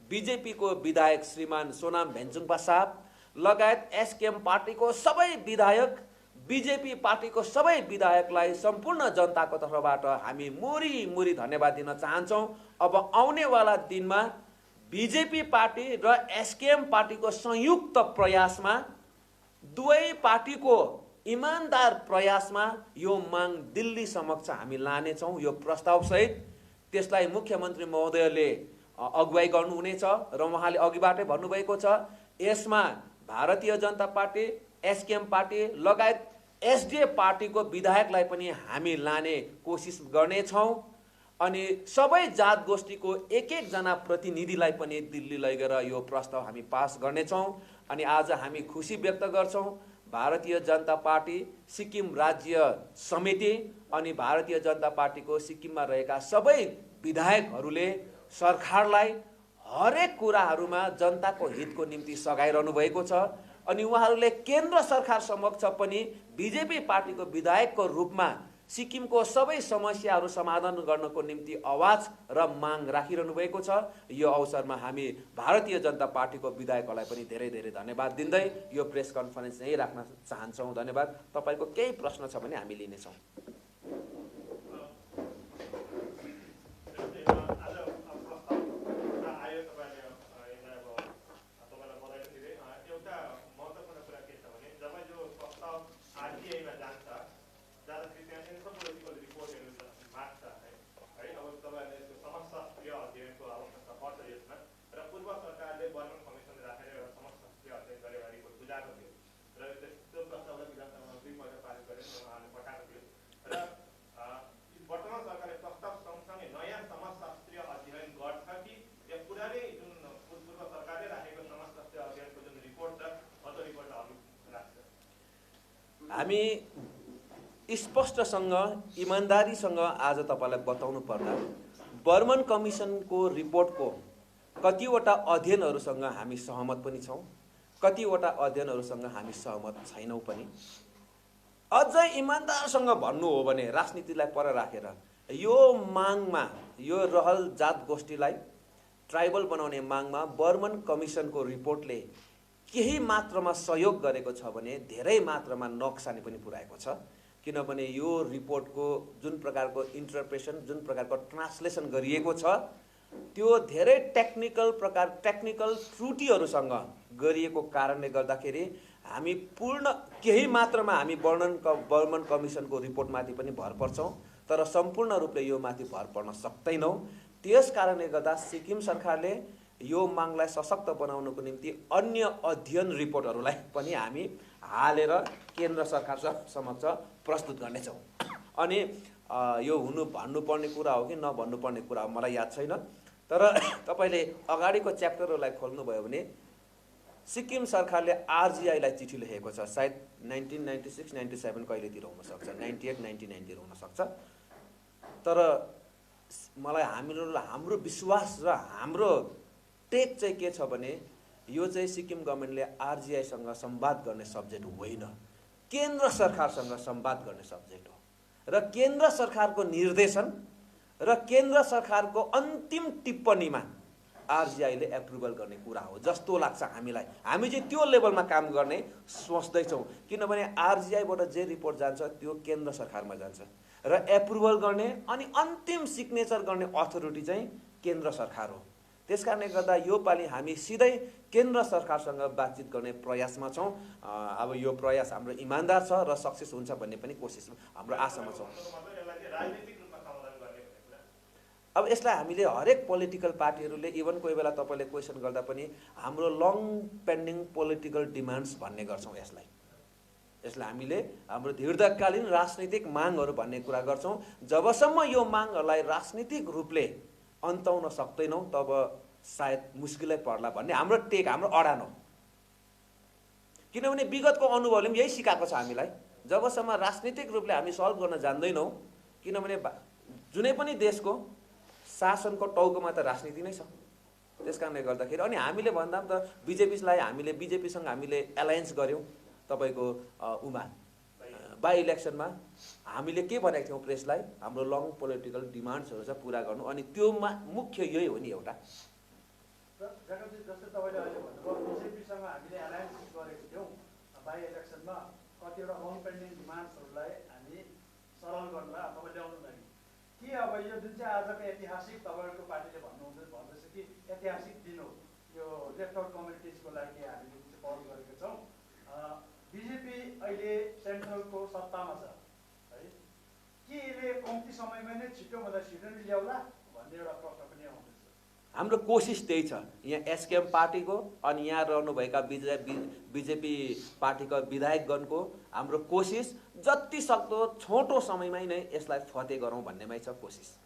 बीजेपीको विधायक श्रीमान सोनाम भेन्चुङपा साहब लगायत एसकेएम पार्टीको सबै विधायक, बीजेपी पार्टीको सबै विधायकलाई सम्पूर्ण जनताको तर्फबाट हामी मुरी धन्यवाद दिन चाहन्छौँ। अब आउनेवाला दिनमा बीजेपी पार्टी र एसकेएम पार्टीको संयुक्त प्रयासमा, दुवै पार्टीको इमानदार प्रयासमा यो माग दिल्ली समक्ष हामी लानेछौँ यो प्रस्तावसहित। त्यसलाई मुख्यमन्त्री महोदयले अगुवाई गर्नुहुनेछ र उहाँले अघिबाटै भन्नुभएको छ यसमा Bharatiya Janata party, SKM party लगायत एसडिएफ पार्टीको विधायकलाई पनि हामी लाने कोसिस गर्नेछौँ अनि सबै जात गोष्ठीको एक जना प्रतिनिधिलाई पनि दिल्ली लगेर यो प्रस्ताव हामी पास गर्नेछौँ। अनि आज हामी खुसी व्यक्त गर्छौँ भारतीय जनता पार्टी सिक्किम राज्य समिति अनि भारतीय जनता पार्टीको सिक्किममा रहेका सबै विधायकहरूले सरकारलाई हरेक कुराहरूमा जनताको हितको निम्ति सघाइरहनु भएको छ अनि उहाँहरूले केन्द्र सरकार समक्ष पनि बीजेपी पार्टीको विधायकको रूपमा सिक्किमको सबै समस्याहरू समाधान गर्नको निम्ति आवाज र माग राखिरहनु भएको छ। यो अवसरमा हामी भारतीय जनता पार्टीको विधायकहरूलाई पनि धेरै धेरै धन्यवाद दिँदै यो प्रेस कन्फरेन्स यही राख्न चाहन्छौँ। धन्यवाद। तपाईँको केही प्रश्न छ भने हामी लिनेछौँ। हामी स्पष्टसँग इमानदारीसँग आज तपाईलाई बताउनु पर्दा बर्मन कमिसनको रिपोर्टको कतिवटा अध्ययनहरूसँग हामी सहमत पनि छौँ, कतिवटा अध्ययनहरूसँग हामी सहमत छैनौँ पनि। अझै इमानदारसँग भन्नु हो भने राजनीतिलाई पर राखेर यो मागमा, यो रहल जात गोष्ठीलाई ट्राइबल बनाउने मागमा बर्मन कमिसनको रिपोर्टले केही मात्रामा सहयोग गरेको छ भने धेरै मात्रामा नोक्सानी पनि पुर्याएको छ। किनभने यो रिपोर्टको जुन प्रकारको इन्टरप्रेसन, जुन प्रकारको ट्रान्सलेसन गरिएको छ त्यो धेरै टेक्निकल त्रुटिहरूसँग गरिएको कारणले गर्दाखेरि हामी पूर्ण केही मात्रामा हामी बर्मन कमिसनको रिपोर्टमाथि पनि भर पर्छौँ तर सम्पूर्ण रूपले यो माथि भर पर्न सक्दैनौँ। त्यस कारणले गर्दा सिक्किम सरकारले यो मागलाई सशक्त बनाउनको निम्ति अन्य अध्ययन रिपोर्टहरूलाई पनि हामी हालेर केन्द्र सरकार समक्ष प्रस्तुत गर्नेछौँ। अनि यो भन्नुपर्ने कुरा हो कि नभन्नुपर्ने कुरा हो मलाई याद छैन, तर तपाईँले अगाडिको च्याप्टरहरूलाई खोल्नुभयो भने सिक्किम सरकारले आरजिआईलाई चिठी लेखेको छ, सायद 1996-97 कहिलेतिर हुनसक्छ, 98-99 हुनसक्छ। तर मलाई हाम्रो विश्वास र हाम्रो टेक चाहिँ के छ भने यो चाहिँ सिक्किम गभर्मेन्टले आरजिआईसँग संवाद गर्ने सब्जेक्ट होइन, केन्द्र सरकारसँग संवाद गर्ने सब्जेक्ट हो। र केन्द्र सरकारको निर्देशन र केन्द्र सरकारको अन्तिम टिप्पणीमा आरजिआईले एप्रुभल गर्ने कुरा हो जस्तो लाग्छ हामीलाई। हामी चाहिँ त्यो लेभलमा काम गर्ने सोच्दैछौँ, किनभने आरजिआईबाट जे रिपोर्ट जान्छ त्यो केन्द्र सरकारमा जान्छ र एप्रुभल गर्ने अनि अन्तिम सिग्नेचर गर्ने अथोरिटी चाहिँ केन्द्र सरकार हो। त्यसकारणले गर्दा यो पालि हामी सिधै केन्द्र सरकारसँग बातचित गर्ने प्रयासमा छौँ। अब यो प्रयास हाम्रो इमान्दार छ र सक्सेस हुन्छ भन्ने पनि कोसिस हाम्रो आशामा छौँ। अब यसलाई हामीले हरेक पोलिटिकल पार्टीहरूले इभन कोही बेला तपाईँले क्वेसन गर्दा पनि हाम्रो लङ पेन्डिङ पोलिटिकल डिमान्ड्स भन्ने गर्छौँ। यसलाई हामीले हाम्रो दीर्घकालीन राजनीतिक मागहरू भन्ने कुरा गर्छौँ। जबसम्म यो मागहरूलाई राजनीतिक रूपले अन्ताउन सक्दैनौँ तब सायद मुस्किलै पर्ला भन्ने हाम्रो टेक, हाम्रो अडान हो। किनभने विगतको अनुभवले पनि यही सिकाएको छ हामीलाई, जबसम्म राजनीतिक रूपले हामी सल्भ गर्न जान्दैनौँ, किनभने जुनै पनि देशको शासनको टाउकोमा त राजनीति नै छ। त्यस कारणले गर्दाखेरि अनि हामीले भन्दा पनि त बिजेपीसँग हामीले एलायन्स गऱ्यौँ। तपाईँको बाई इलेक्सनमा हामीले के भनेको थियौँ प्रेसलाई, हाम्रो लङ पोलिटिकल डिमान्ड्सहरू चाहिँ पुरा गर्नु, अनि त्योमा मुख्य यही हो नि एउटा। जस्तै तपाईँले अहिले भन्नुभयो बिजेपीसँग हामीले एलायन्स गरेको थियौँ बाई इलेक्सनमा, कतिवटा लङ पेन्डिङ डिमान्ड्सहरूलाई हामी सरल गर्नलाई तपाईँ ल्याउनु लागि के अब यो जुन चाहिँ आजको ऐतिहासिक तपाईँहरूको पार्टीले भन्दैछ कि ऐतिहासिक दिन हो यो लेफ्ट आउट कम्युनिटिजको लागि हामीले जुन चाहिँ पहल गरेको छौँ, बिजेपी अहिले सेन्ट्रलको सत्तामा छ है, के यसले कम्ती समयमा नै छिटोभन्दा छिटो नै ल्याउला भन्ने एउटा प्रश्न पनि आउँदैछ। हाम्रो कोसिस त्यही छ। यहाँ एसकेएम पार्टीको अनि यहाँ रहनुभएका बिजेपी पार्टीका विधायकगणको हाम्रो कोसिस जति सक्दो छोटो समयमै नै यसलाई फते गरौँ भन्नेमै छ कोसिस।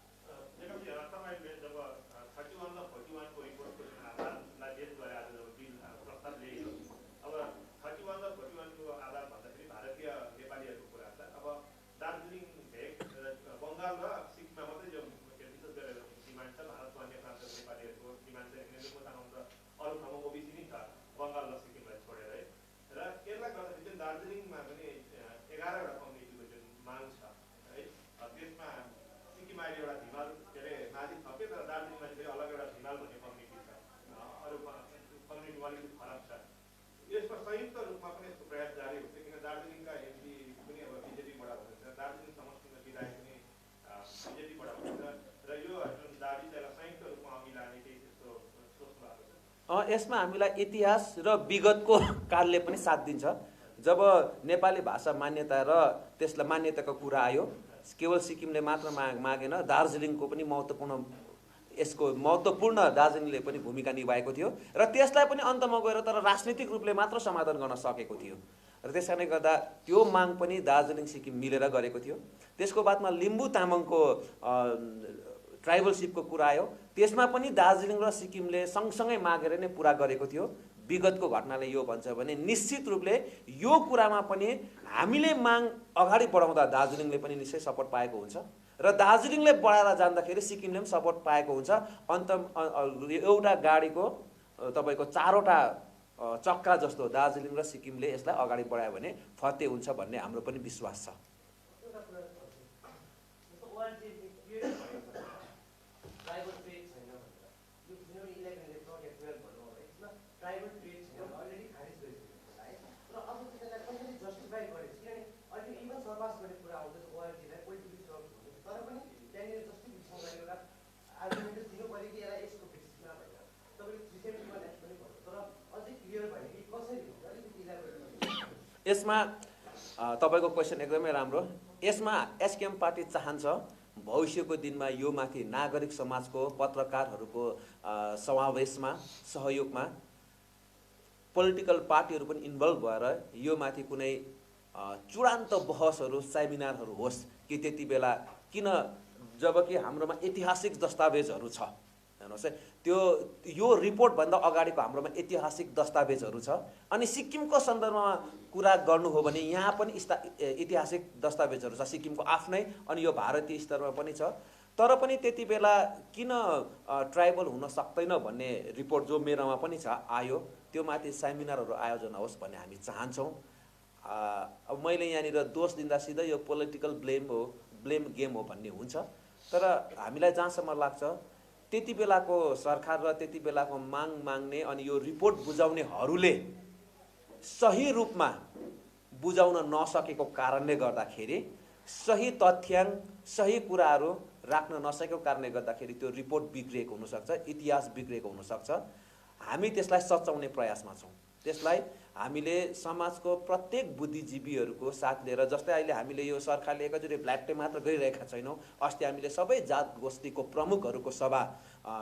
यसमा हामीलाई इतिहास र विगतको कालले पनि साथ दिन्छ। जब नेपाली भाषा मान्यता र त्यसलाई मान्यताको कुरा आयो, केवल सिक्किमले मात्र मागेन, दार्जिलिङको पनि यसको महत्त्वपूर्ण दार्जिलिङले पनि भूमिका निभाएको थियो र त्यसलाई पनि अन्तमा गएर तर राजनीतिक रूपले मात्र समाधान गर्न सकेको थियो। र त्यसकारणले गर्दा त्यो माग पनि दार्जिलिङ सिक्किम मिलेर गरेको थियो। त्यसको बादमा लिम्बू तामाङको ट्राइबलसिपको कुरा आयो, त्यसमा पनि दार्जिलिङ र सिक्किमले सँगसँगै मागेर नै पुरा गरेको थियो। विगतको घटनाले यो भन्छ भने निश्चित रूपले यो कुरामा पनि हामीले माग अगाडि बढाउँदा दार्जिलिङले पनि निश्चय सपोर्ट पाएको हुन्छ र दार्जिलिङले बढाएर जाँदाखेरि सिक्किमले पनि सपोर्ट पाएको हुन्छ। एउटा गाडीको तपाईँको चारवटा चक्का जस्तो दार्जिलिङ र सिक्किमले यसलाई अगाडि बढायो भने फते हुन्छ भन्ने हाम्रो पनि विश्वास छ। यसमा तपाईँको क्वेसन एकदमै राम्रो। यसमा एसकेएम पार्टी चाहन्छ भविष्यको दिनमा यो माथि नागरिक समाजको पत्रकारहरूको समावेशमा सहयोगमा पोलिटिकल पार्टीहरू पनि इन्भल्भ भएर यो माथि कुनै चूडान्त बहसहरू सेमिनारहरू होस् कि त्यति बेला किन जबकि हाम्रोमा ऐतिहासिक दस्तावेजहरू छ हेर्नुहोस् है त्यो यो रिपोर्टभन्दा अगाडिको हाम्रोमा ऐतिहासिक दस्तावेजहरू छ अनि सिक्किमको सन्दर्भमा कुरा गर्नु हो भने यहाँ पनि ऐतिहासिक दस्तावेजहरू छ सिक्किमको आफ्नै अनि यो भारतीय स्तरमा पनि छ तर पनि त्यति बेला किन ट्राइबल हुन सक्दैन भन्ने रिपोर्ट जो मेरोमा पनि छ आयो त्यो माथि सेमिनारहरू आयोजना होस् भन्ने हामी चाहन्छौँ। अब मैले यहाँनिर दोष दिँदा सिधै यो पोलिटिकल ब्लेम गेम हो भन्ने हुन्छ तर हामीलाई जहाँसम्म लाग्छ त्यति बेलाको सरकार र त्यति बेलाको माग्ने अनि यो रिपोर्ट बुझाउनेहरूले सही रूपमा बुझाउन नसकेको कारणले गर्दाखेरि सही तथ्याङ्क सही कुराहरू राख्न नसकेको कारणले गर्दाखेरि त्यो रिपोर्ट बिग्रिएको हुनसक्छ इतिहास बिग्रिएको हुनसक्छ। हामी त्यसलाई सच्याउने प्रयासमा छौँ। त्यसलाई हामीले समाजको प्रत्येक बुद्धिजीवीहरूको साथ लिएर जस्तै अहिले हामीले यो सरकारले एकैचोटि ब्ल्याकटे मात्र गरिरहेका छैनौँ। अस्ति हामीले सबै जात गोष्ठीको प्रमुखहरूको सभा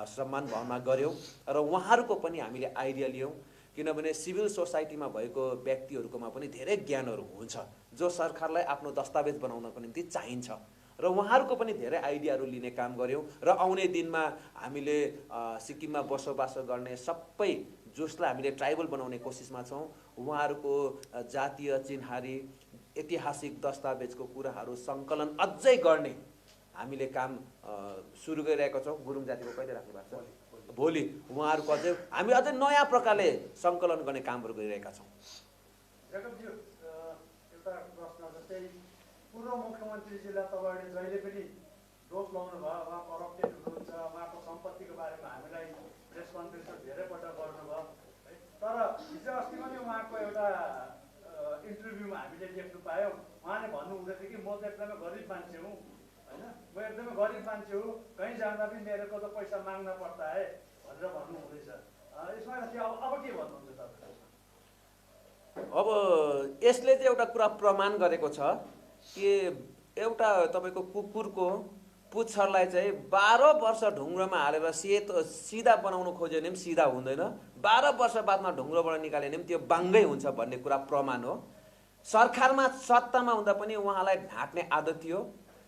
सम्मान भवनमा गऱ्यौँ र उहाँहरूको पनि हामीले आइडिया लियौँ किनभने सिभिल सोसाइटीमा भएको व्यक्तिहरूकोमा पनि धेरै ज्ञानहरू हुन्छ जो सरकारलाई आफ्नो दस्तावेज बनाउनको निम्ति चाहिन्छ र उहाँहरूको पनि धेरै आइडियाहरू लिने काम गऱ्यौँ र आउने दिनमा हामीले सिक्किममा बसोबास गर्ने सबै जसलाई हामीले ट्राइबल बनाउने कोसिसमा छौँ उहाँहरूको जातीय चिन्हारी ऐतिहासिक दस्तावेजको कुराहरू सङ्कलन अझै गर्ने हामीले काम सुरु गरिरहेका छौँ। गुरुङ जातिको कहिले राख्नु भएको छ भोलि उहाँहरूको अझै हामी अझै नयाँ प्रकारले सङ्कलन गर्ने कामहरू गरिरहेका छौँ। एउटा प्रश्न जस्तै पूर्व मुख्यमन्त्रीजीलाई तपाईँले जहिले पनि दोष लाउनु भयो उहाँ करप्टेड हुनुहुन्छ उहाँको सम्पत्तिको बारेमा हामीलाई प्रेस कन्फरेन्समा धेरैपल्ट गर्नुभयो है तर हिजो अस्ति पनि उहाँको एउटा इन्टरभ्यूमा हामीले देख्नु पायौँ उहाँले भन्नुहुँदै थियो कि म त एकदमै गरिब मान्छे हुँ होइन म एकदमै गरिब मान्छे हो कहीँ जाँदा पनि मेरो त पैसा माग्न पर्दा है भनेर भन्नुहुँदैछ। यसमा अब के भन्नुहुन्छ तपाईँ? अब यसले चाहिँ एउटा कुरा प्रमाण गरेको छ कि एउटा तपाईँको कुकुरको पुच्छरलाई चाहिँ 12 वर्ष ढुङ्ग्रोमा हालेर सिधा बनाउनु खोज्यो भने पनि सिधा हुँदैन 12 वर्ष बादमा ढुङ्ग्रोबाट निकाल्यो भने पनि त्यो बाङ्गै हुन्छ भन्ने कुरा प्रमाण हो। सरकारमा सत्तामा हुँदा पनि उहाँलाई ढाँट्ने आदत थियो।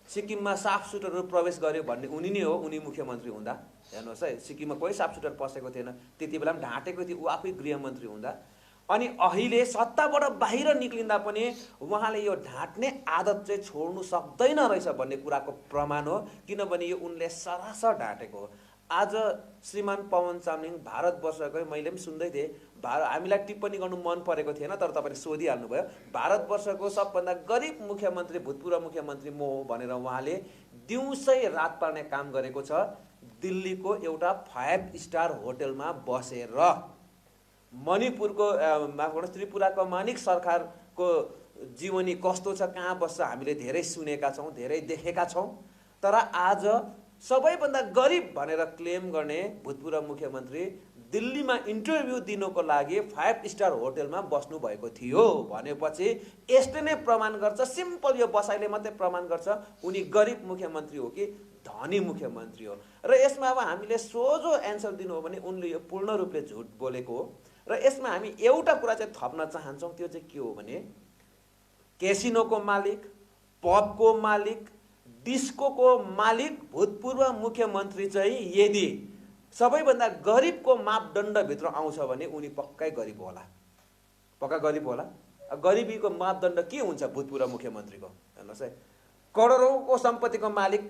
सिक्किममा साफ सुटरहरू प्रवेश गर्यो भन्ने उनी नै हो उनी मुख्यमन्त्री हुँदा हेर्नुहोस् है सिक्किममा कोही साफ सुटर पसेको थिएन त्यति बेला पनि ढाँटेको थियो ऊ आफै गृहमन्त्री हुँदा अनि अहिले सत्ताबाट बाहिर निक्लिँदा पनि उहाँले यो ढाँट्ने आदत चाहिँ छोड्नु सक्दैन रहेछ भन्ने कुराको प्रमाण हो किनभने यो उनले सरासर ढाँटेको हो। आज श्रीमान पवन चामलिङ भारतवर्षकै मैले पनि सुन्दै थिएँ हामीलाई टिप्पणी गर्नु मन परेको थिएन तर तपाईँले सोधिहाल्नुभयो भारतवर्षको सबभन्दा गरिब मुख्यमन्त्री भूतपूर्व मुख्यमन्त्री म हो भनेर उहाँले दिउँसै रात पार्ने काम गरेको छ। दिल्लीको एउटा 5 स्टार होटलमा बसेर मणिपुरको त्रिपुराको मानिक सरकारको जीवनी कस्तो छ कहाँ बस्छ हामीले धेरै सुनेका छौँ धेरै देखेका छौँ तर आज सबैभन्दा गरिब भनेर क्लेम गर्ने भूतपूर्व मुख्यमन्त्री दिल्लीमा इन्टरभ्यू दिनको लागि 5 स्टार होटलमा बस्नु भएको थियो भनेपछि यसले नै प्रमाण गर्छ सिम्पल यो बसाइले मात्रै प्रमाण गर्छ उनी गरिब मुख्यमन्त्री हो कि धनी मुख्यमन्त्री हो। र यसमा अब हामीले सोझो एन्सर दिनु हो भने उनले यो पूर्ण रूपले झुट बोलेको हो र यसमा हामी एउटा कुरा चाहिँ थप्न चाहन्छौँ त्यो चाहिँ के हो भने क्यासिनोको मालिक पबको मालिक डिस्कोको मालिक भूतपूर्व मुख्यमन्त्री चाहिँ यदि सबैभन्दा गरिबको मापदण्डभित्र आउँछ भने उनी पक्कै गरिब होला पक्का गरिब होला। गरिबीको मापदण्ड के हुन्छ भूतपूर्व मुख्यमन्त्रीको हेर्नुहोस् है करोडौँको सम्पत्तिको मालिक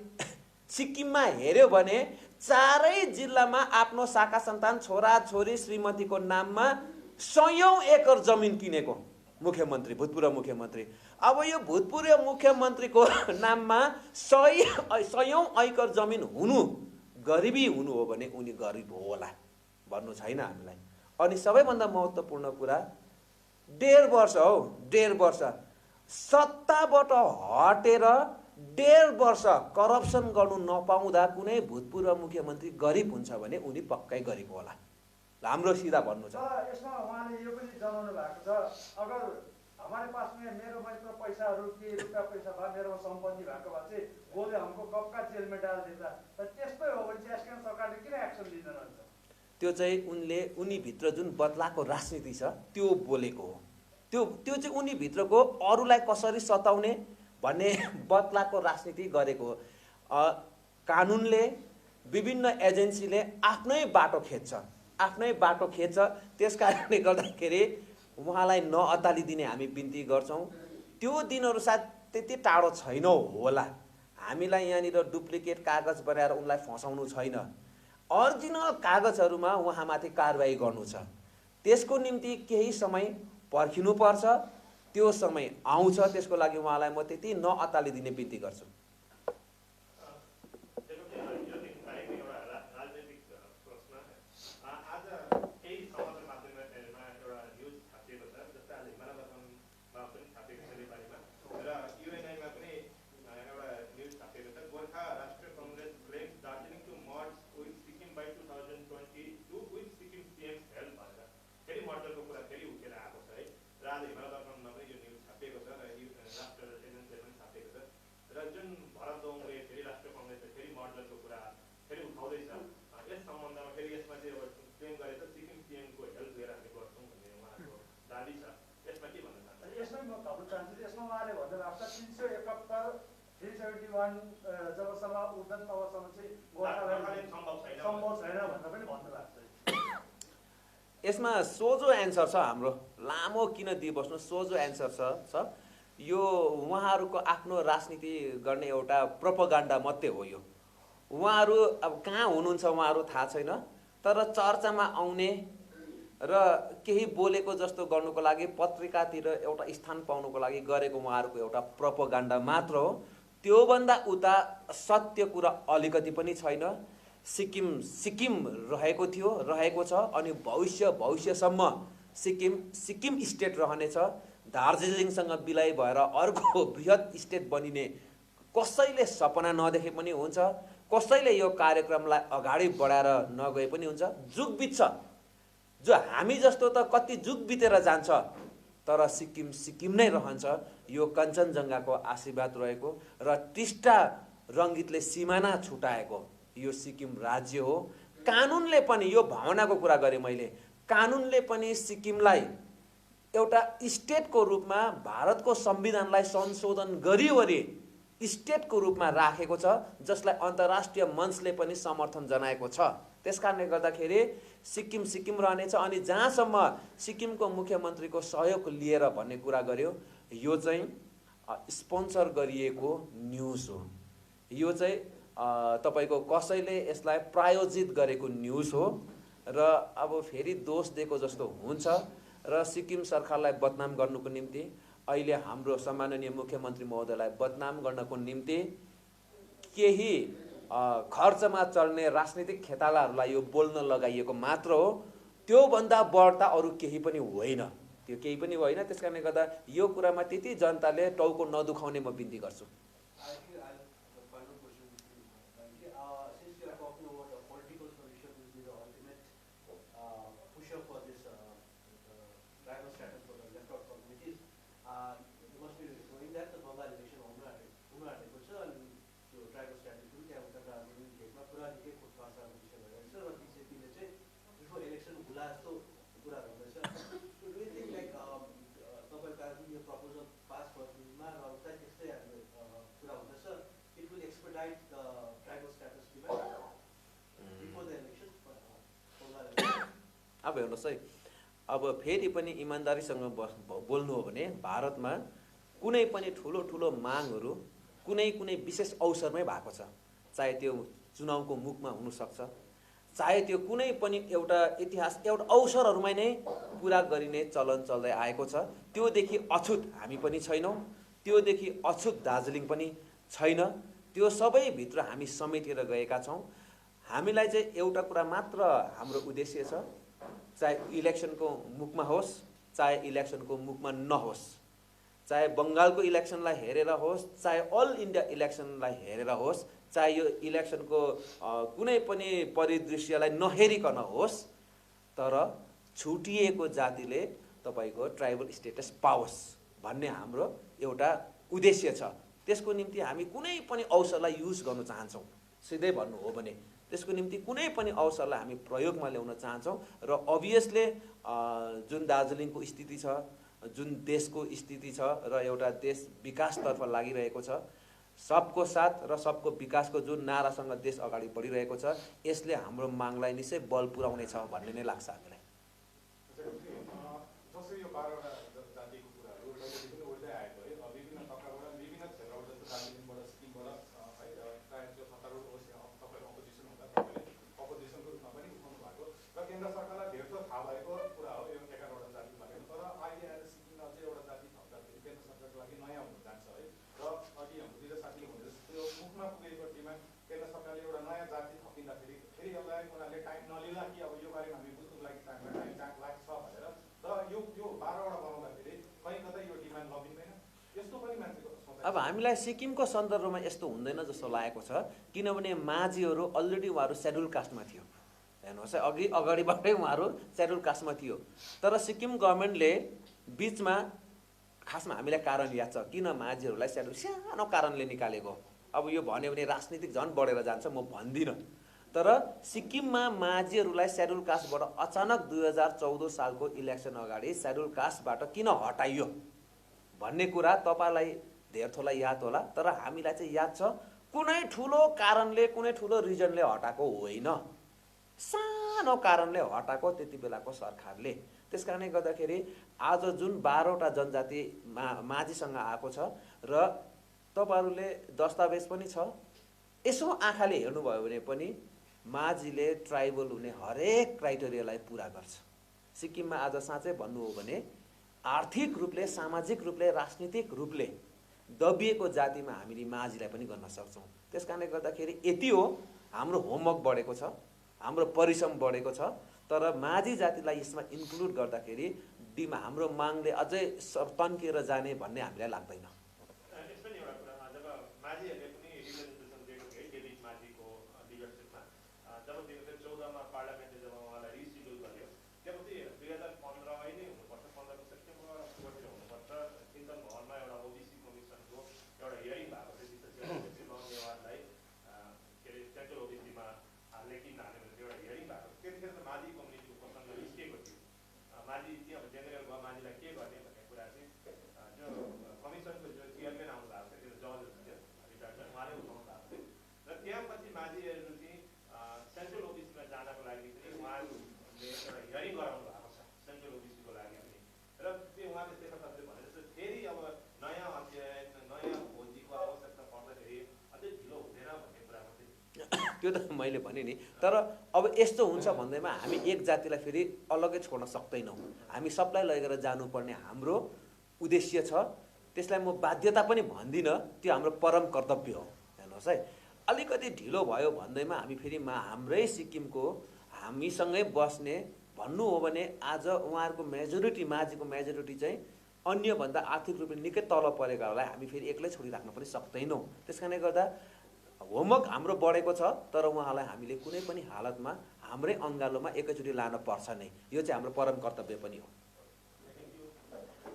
सिक्किममा हेर्यो भने 4 जिल्लामा आफ्नो शाखा सन्तान छोरा छोरी श्रीमतीको नाममा 100औं एकर जमिन किनेको मुख्यमन्त्री भूतपूर्व मुख्यमन्त्री। अब यो भूतपूर्व मुख्यमन्त्रीको नाममा 100औं एकर जमिन हुनु गरिबी हुनु हो भने उनी गरिब होला भन्नु छैन हामीलाई। अनि सबैभन्दा महत्त्वपूर्ण कुरा 1.5 वर्ष हो 1.5 वर्ष सत्ताबाट हटेर 1.5 वर्ष करप्सन गर्नु नपाउँदा कुनै भूतपूर्व मुख्यमन्त्री गरिब हुन्छ भने उनी पक्कै गरिब होला हाम्रो सिधा भन्नु छ। यसमा उहाँले यो पनि जनाउनु भएको छ अगर हमारे पास में मेरो मात्र पैसाहरू के रुपियाँ पैसा भए मेरोमा सम्पत्ति भएको भए चाहिँ गोले हमको कब का जेल में डाल देता। त त्यस्तै हो भने चाहिँ एसकेएम सरकारले किन एक्सन लिँदैन रहेछ? त्यो चाहिँ उनी भित्र जुन बदलाको राजनीति छ त्यो बोलेको हो। त्यो चाहिँ उनी भित्रको अरूलाई कसरी सताउने भन्ने बदलाको राजनीति गरेको हो। कानुनले विभिन्न एजेन्सीले आफ्नै बाटो खेद्छ। त्यसकारणले गर्दाखेरि उहाँलाई नअतालिदिने हामी बिन्ती गर्छौँ। त्यो दिनहरू सायद त्यति टाढो छैन होला। हामीलाई यहाँनिर डुप्लिकेट कागज बनाएर उनलाई फसाउनु छैन। अरिजिनल कागजहरूमा उहाँमाथि कारबाही गर्नु छ। त्यसको निम्ति केही समय पर्खिनुपर्छ। त्यो समय आउँछ। त्यसको लागि उहाँलाई म त्यति नअतालिदिने बिन्ती गर्छु। जबसम्म उठ्दैन तबसम्म चाहिँ गोर्खाल्यान्ड सम्भव छैन भनेर पनि भन्नु भएको छ। यसमा सोझो एन्सर छ। हाम्रो लामो किन दिइबस्नु, सोझो एन्सर छ। यो उहाँहरूको आफ्नो राजनीति गर्ने एउटा प्रोपोगन्डा मात्रै हो। यो उहाँहरू अब कहाँ हुनुहुन्छ उहाँहरू थाहा छैन, तर चर्चामा आउने र केही बोलेको जस्तो गर्नुको लागि पत्रिकातिर एउटा स्थान पाउनुको लागि गरेको उहाँहरूको एउटा प्रोपोगन्डा मात्र हो। त्योभन्दा उता सत्य कुरा अलिकति पनि छैन। सिक्किम रहेको छ अनि भविष्यसम्म सिक्किम स्टेट रहनेछ। दार्जिलिङसँग विलय भएर अर्को बृहत स्टेट बनिने कसैले सपना नदेखे पनि हुन्छ। कसैले यो कार्यक्रमलाई अगाडि बढाएर नगए पनि हुन्छ। जुग बित्छ, जो हामी जस्तो त कति जुग बितेर जान्छ, तर सिक्किम नै रहन्छ। यो कञ्चनजङ्घाको आशीर्वाद रहेको र टिस्टा रङ्गितले सिमाना छुटाएको यो सिक्किम राज्य हो। कानुनले पनि, यो भावनाको कुरा गरेँ मैले, कानुनले पनि सिक्किमलाई एउटा स्टेटको रूपमा भारतको संविधानलाई संशोधन गरिवरी स्टेटको रूपमा राखेको छ, जसलाई अन्तर्राष्ट्रिय मञ्चले पनि समर्थन जनाएको छ। त्यसकारणले गर्दाखेरि सिक्किम रहनेछ। अनि जहाँसम्म सिक्किमको मुख्यमन्त्रीको सहयोग लिएर भन्ने कुरा गर्यो, यो चाहिँ स्पोन्सर गरिएको न्युज हो। यो चाहिँ तपाईको कसैले यसलाई प्रायोजित गरेको न्युज हो र अब फेरि दोष दिएको जस्तो हुन्छ र सिक्किम सरकारलाई बदनाम गर्नुको निम्ति, अहिले हाम्रो सम्माननीय मुख्यमन्त्री महोदयलाई बदनाम गर्नको निम्ति केही खर्चमा चल्ने राजनीतिक खेतालाहरूलाई यो बोल्न लगाइएको मात्र हो। त्योभन्दा बढ्ता अरू केही पनि होइन। त्यसकारणले गर्दा यो कुरामा त्यति जनताले टाउको नदुखाउने म बिन्ती गर्छु। अब हेर्नुहोस् है, अब फेरि पनि इमान्दारीसँग बोल्नु हो भने भारतमा कुनै पनि ठुलो मागहरू कुनै विशेष अवसरमै भएको छ। चाहे त्यो चुनावको मुखमा हुनसक्छ, चाहे त्यो कुनै पनि एउटा अवसरहरूमा नै पुरा गरिने चलन चल्दै आएको छ। त्योदेखि अछुत हामी पनि छैनौँ, त्योदेखि अछुत दार्जिलिङ पनि छैन। त्यो सबै भित्र हामी समेटेर गएका छौँ। हामीलाई चाहिँ एउटा कुरा मात्र हाम्रो उद्देश्य छ, चाहे इलेक्सनको मुखमा होस्, चाहे इलेक्सनको मुखमा नहोस्, चाहे बङ्गालको इलेक्सनलाई हेरेर होस्, चाहे अल इन्डिया इलेक्सनलाई हेरेर होस्, चाहे यो इलेक्सनको कुनै पनि परिदृश्यलाई नहेरिकन होस्, तर छुटिएको जातिले तपाईँको ट्राइबल स्टेटस पाओस् भन्ने हाम्रो एउटा उद्देश्य छ। त्यसको निम्ति हामी कुनै पनि अवसरलाई युज गर्न चाहन्छौँ। सिधै भन्नु हो भने त्यसको निम्ति कुनै पनि अवसरलाई हामी प्रयोगमा ल्याउन चाहन्छौँ र अभियसली जुन दार्जिलिङको स्थिति छ, जुन देशको स्थिति छ र एउटा देश विकासतर्फ लागिरहेको छ, सबको साथ र सबको विकासको जुन नारासँग देश अगाडि बढिरहेको छ, यसले हाम्रो मागलाई निश्चय बल पुर्याउनेछ भन्ने नै लाग्छ हामीलाई। जसरी यो 12वटा जातिको कुराहरू जहिले पनि उठ्दै आएको है, विभिन्न तर्फबाट विभिन्न क्षेत्रबाट जस्तो दार्जिलिङबाट सिक्किमबाट है प्रायः त्यो सत्तारूढ होस् या तपाईँहरू अपोजिसन हुँदा तपाईँले अपोजिसनको रूपमा पनि उठाउनु भएको र केन्द्र सरकारलाई धेर थोर थाहा भएको कुरा हो यो 11वटा जाति बारे। तर अहिले आएर सिक्किममा चाहिँ एउटा जाति थप्दाखेरि केन्द्र सरकारको लागि नयाँ हुन जान्छ है। र अघि हाम्रो दुईटा साथीले भन्दै त्यो मुखमा पुगेको टिममा केन्द्र सरकारले एउटा नयाँ जाति थपिँदाखेरि फेरि यसलाई उनीहरूले टाइम नलिला कि अब यो बारेमा हामी बुझ्नुको लागि टाइम लाग्छ भनेर र यो 12वटा बनाउँदाखेरि कहीँ कतै यो डिमान्ड लगिँदैन, यस्तो पनि मान्छेको सोच। अब हामीलाई सिक्किमको सन्दर्भमा यस्तो हुँदैन जस्तो लागेको छ, किनभने माझीहरू अलरेडी उहाँहरू सेड्युल कास्टमा थियो। हेर्नुहोस् है, अगाडिबाटै उहाँहरू सेड्युल कास्टमा थियो। तर सिक्किम गभर्मेन्टले बिचमा खासमा हामीलाई कारण याद छ किन माझीहरूलाई सेड्युल सानो कारणले निकालेको। अब यो भन्यो भने राजनीतिक झन् बढेर जान्छ, म भन्दिनँ। तर सिक्किममा माझीहरूलाई सेड्युल कास्टबाट अचानक 2014 सालको इलेक्सन अगाडि सेड्युल कास्टबाट किन हटाइयो भन्ने कुरा तपाईँलाई धेर थोरलाई याद होला। तर हामीलाई चाहिँ याद छ कुनै ठुलो कारणले, कुनै ठुलो रिजनले हटाएको होइन, सानो कारणले हटाएको त्यति बेलाको सरकारले। त्यस कारणले गर्दाखेरि आज जुन 12वटा जनजाति माझीसँग आएको छ र तपाईँहरूले दस्तावेज पनि छ, यसो आँखाले हेर्नुभयो भने पनि माझीले ट्राइबल हुने हरेक क्राइटेरियालाई पुरा गर्छ। सिक्किममा आज साँच्चै भन्नु हो भने आर्थिक रूपले, सामाजिक रूपले, राजनीतिक रूपले दबिएको जातिमा हामीले माझीलाई पनि गर्न सक्छौँ। त्यस कारणले गर्दाखेरि यति हो, हाम्रो होमवर्क बढेको छ, हाम्रो परिश्रम बढेको छ। तर माझी जातिलाई यसमा इन्क्लुड गर्दाखेरि हाम्रो मागले अझै तन्किएर जाने भन्ने हामीलाई लाग्दैन। त्यो त मैले भने नि। तर अब यस्तो हुन्छ भन्दैमा हामी एक जातिलाई फेरि अलग्गै छोड्न सक्दैनौँ। हामी सबलाई लगेर जानुपर्ने हाम्रो उद्देश्य छ। त्यसलाई म बाध्यता पनि भन्दिनँ, त्यो हाम्रो परम कर्तव्य हो। हेर्नुहोस् है, अलिकति ढिलो भयो भन्दैमा हामी फेरि हाम्रै सिक्किमको हामीसँगै बस्ने भन्नु हो भने आज उहाँहरूको मेजोरिटी, माझीको मेजोरिटी चाहिँ अन्यभन्दा आर्थिक रूपले निकै तल परेकाहरूलाई हामी फेरि एक्लै छोडिराख्न पनि सक्दैनौँ। त्यस कारणले गर्दा होमवर्क हाम्रो बढेको छ, तर उहाँलाई हामीले कुनै पनि हालतमा हाम्रै अङ्गालोमा एकैचोटि लान पर्छ नै। यो चाहिँ हाम्रो परम कर्तव्य पनि हो।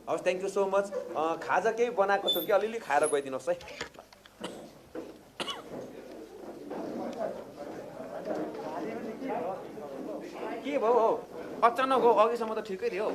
हवस्, थ्याङ्क यू सो मच। खाजा केही बनाएको छु कि अलिअलि खाएर गइदिनुहोस् है। के भयो हौ, अचानक हो, अघिसम्म त ठिकै थियो।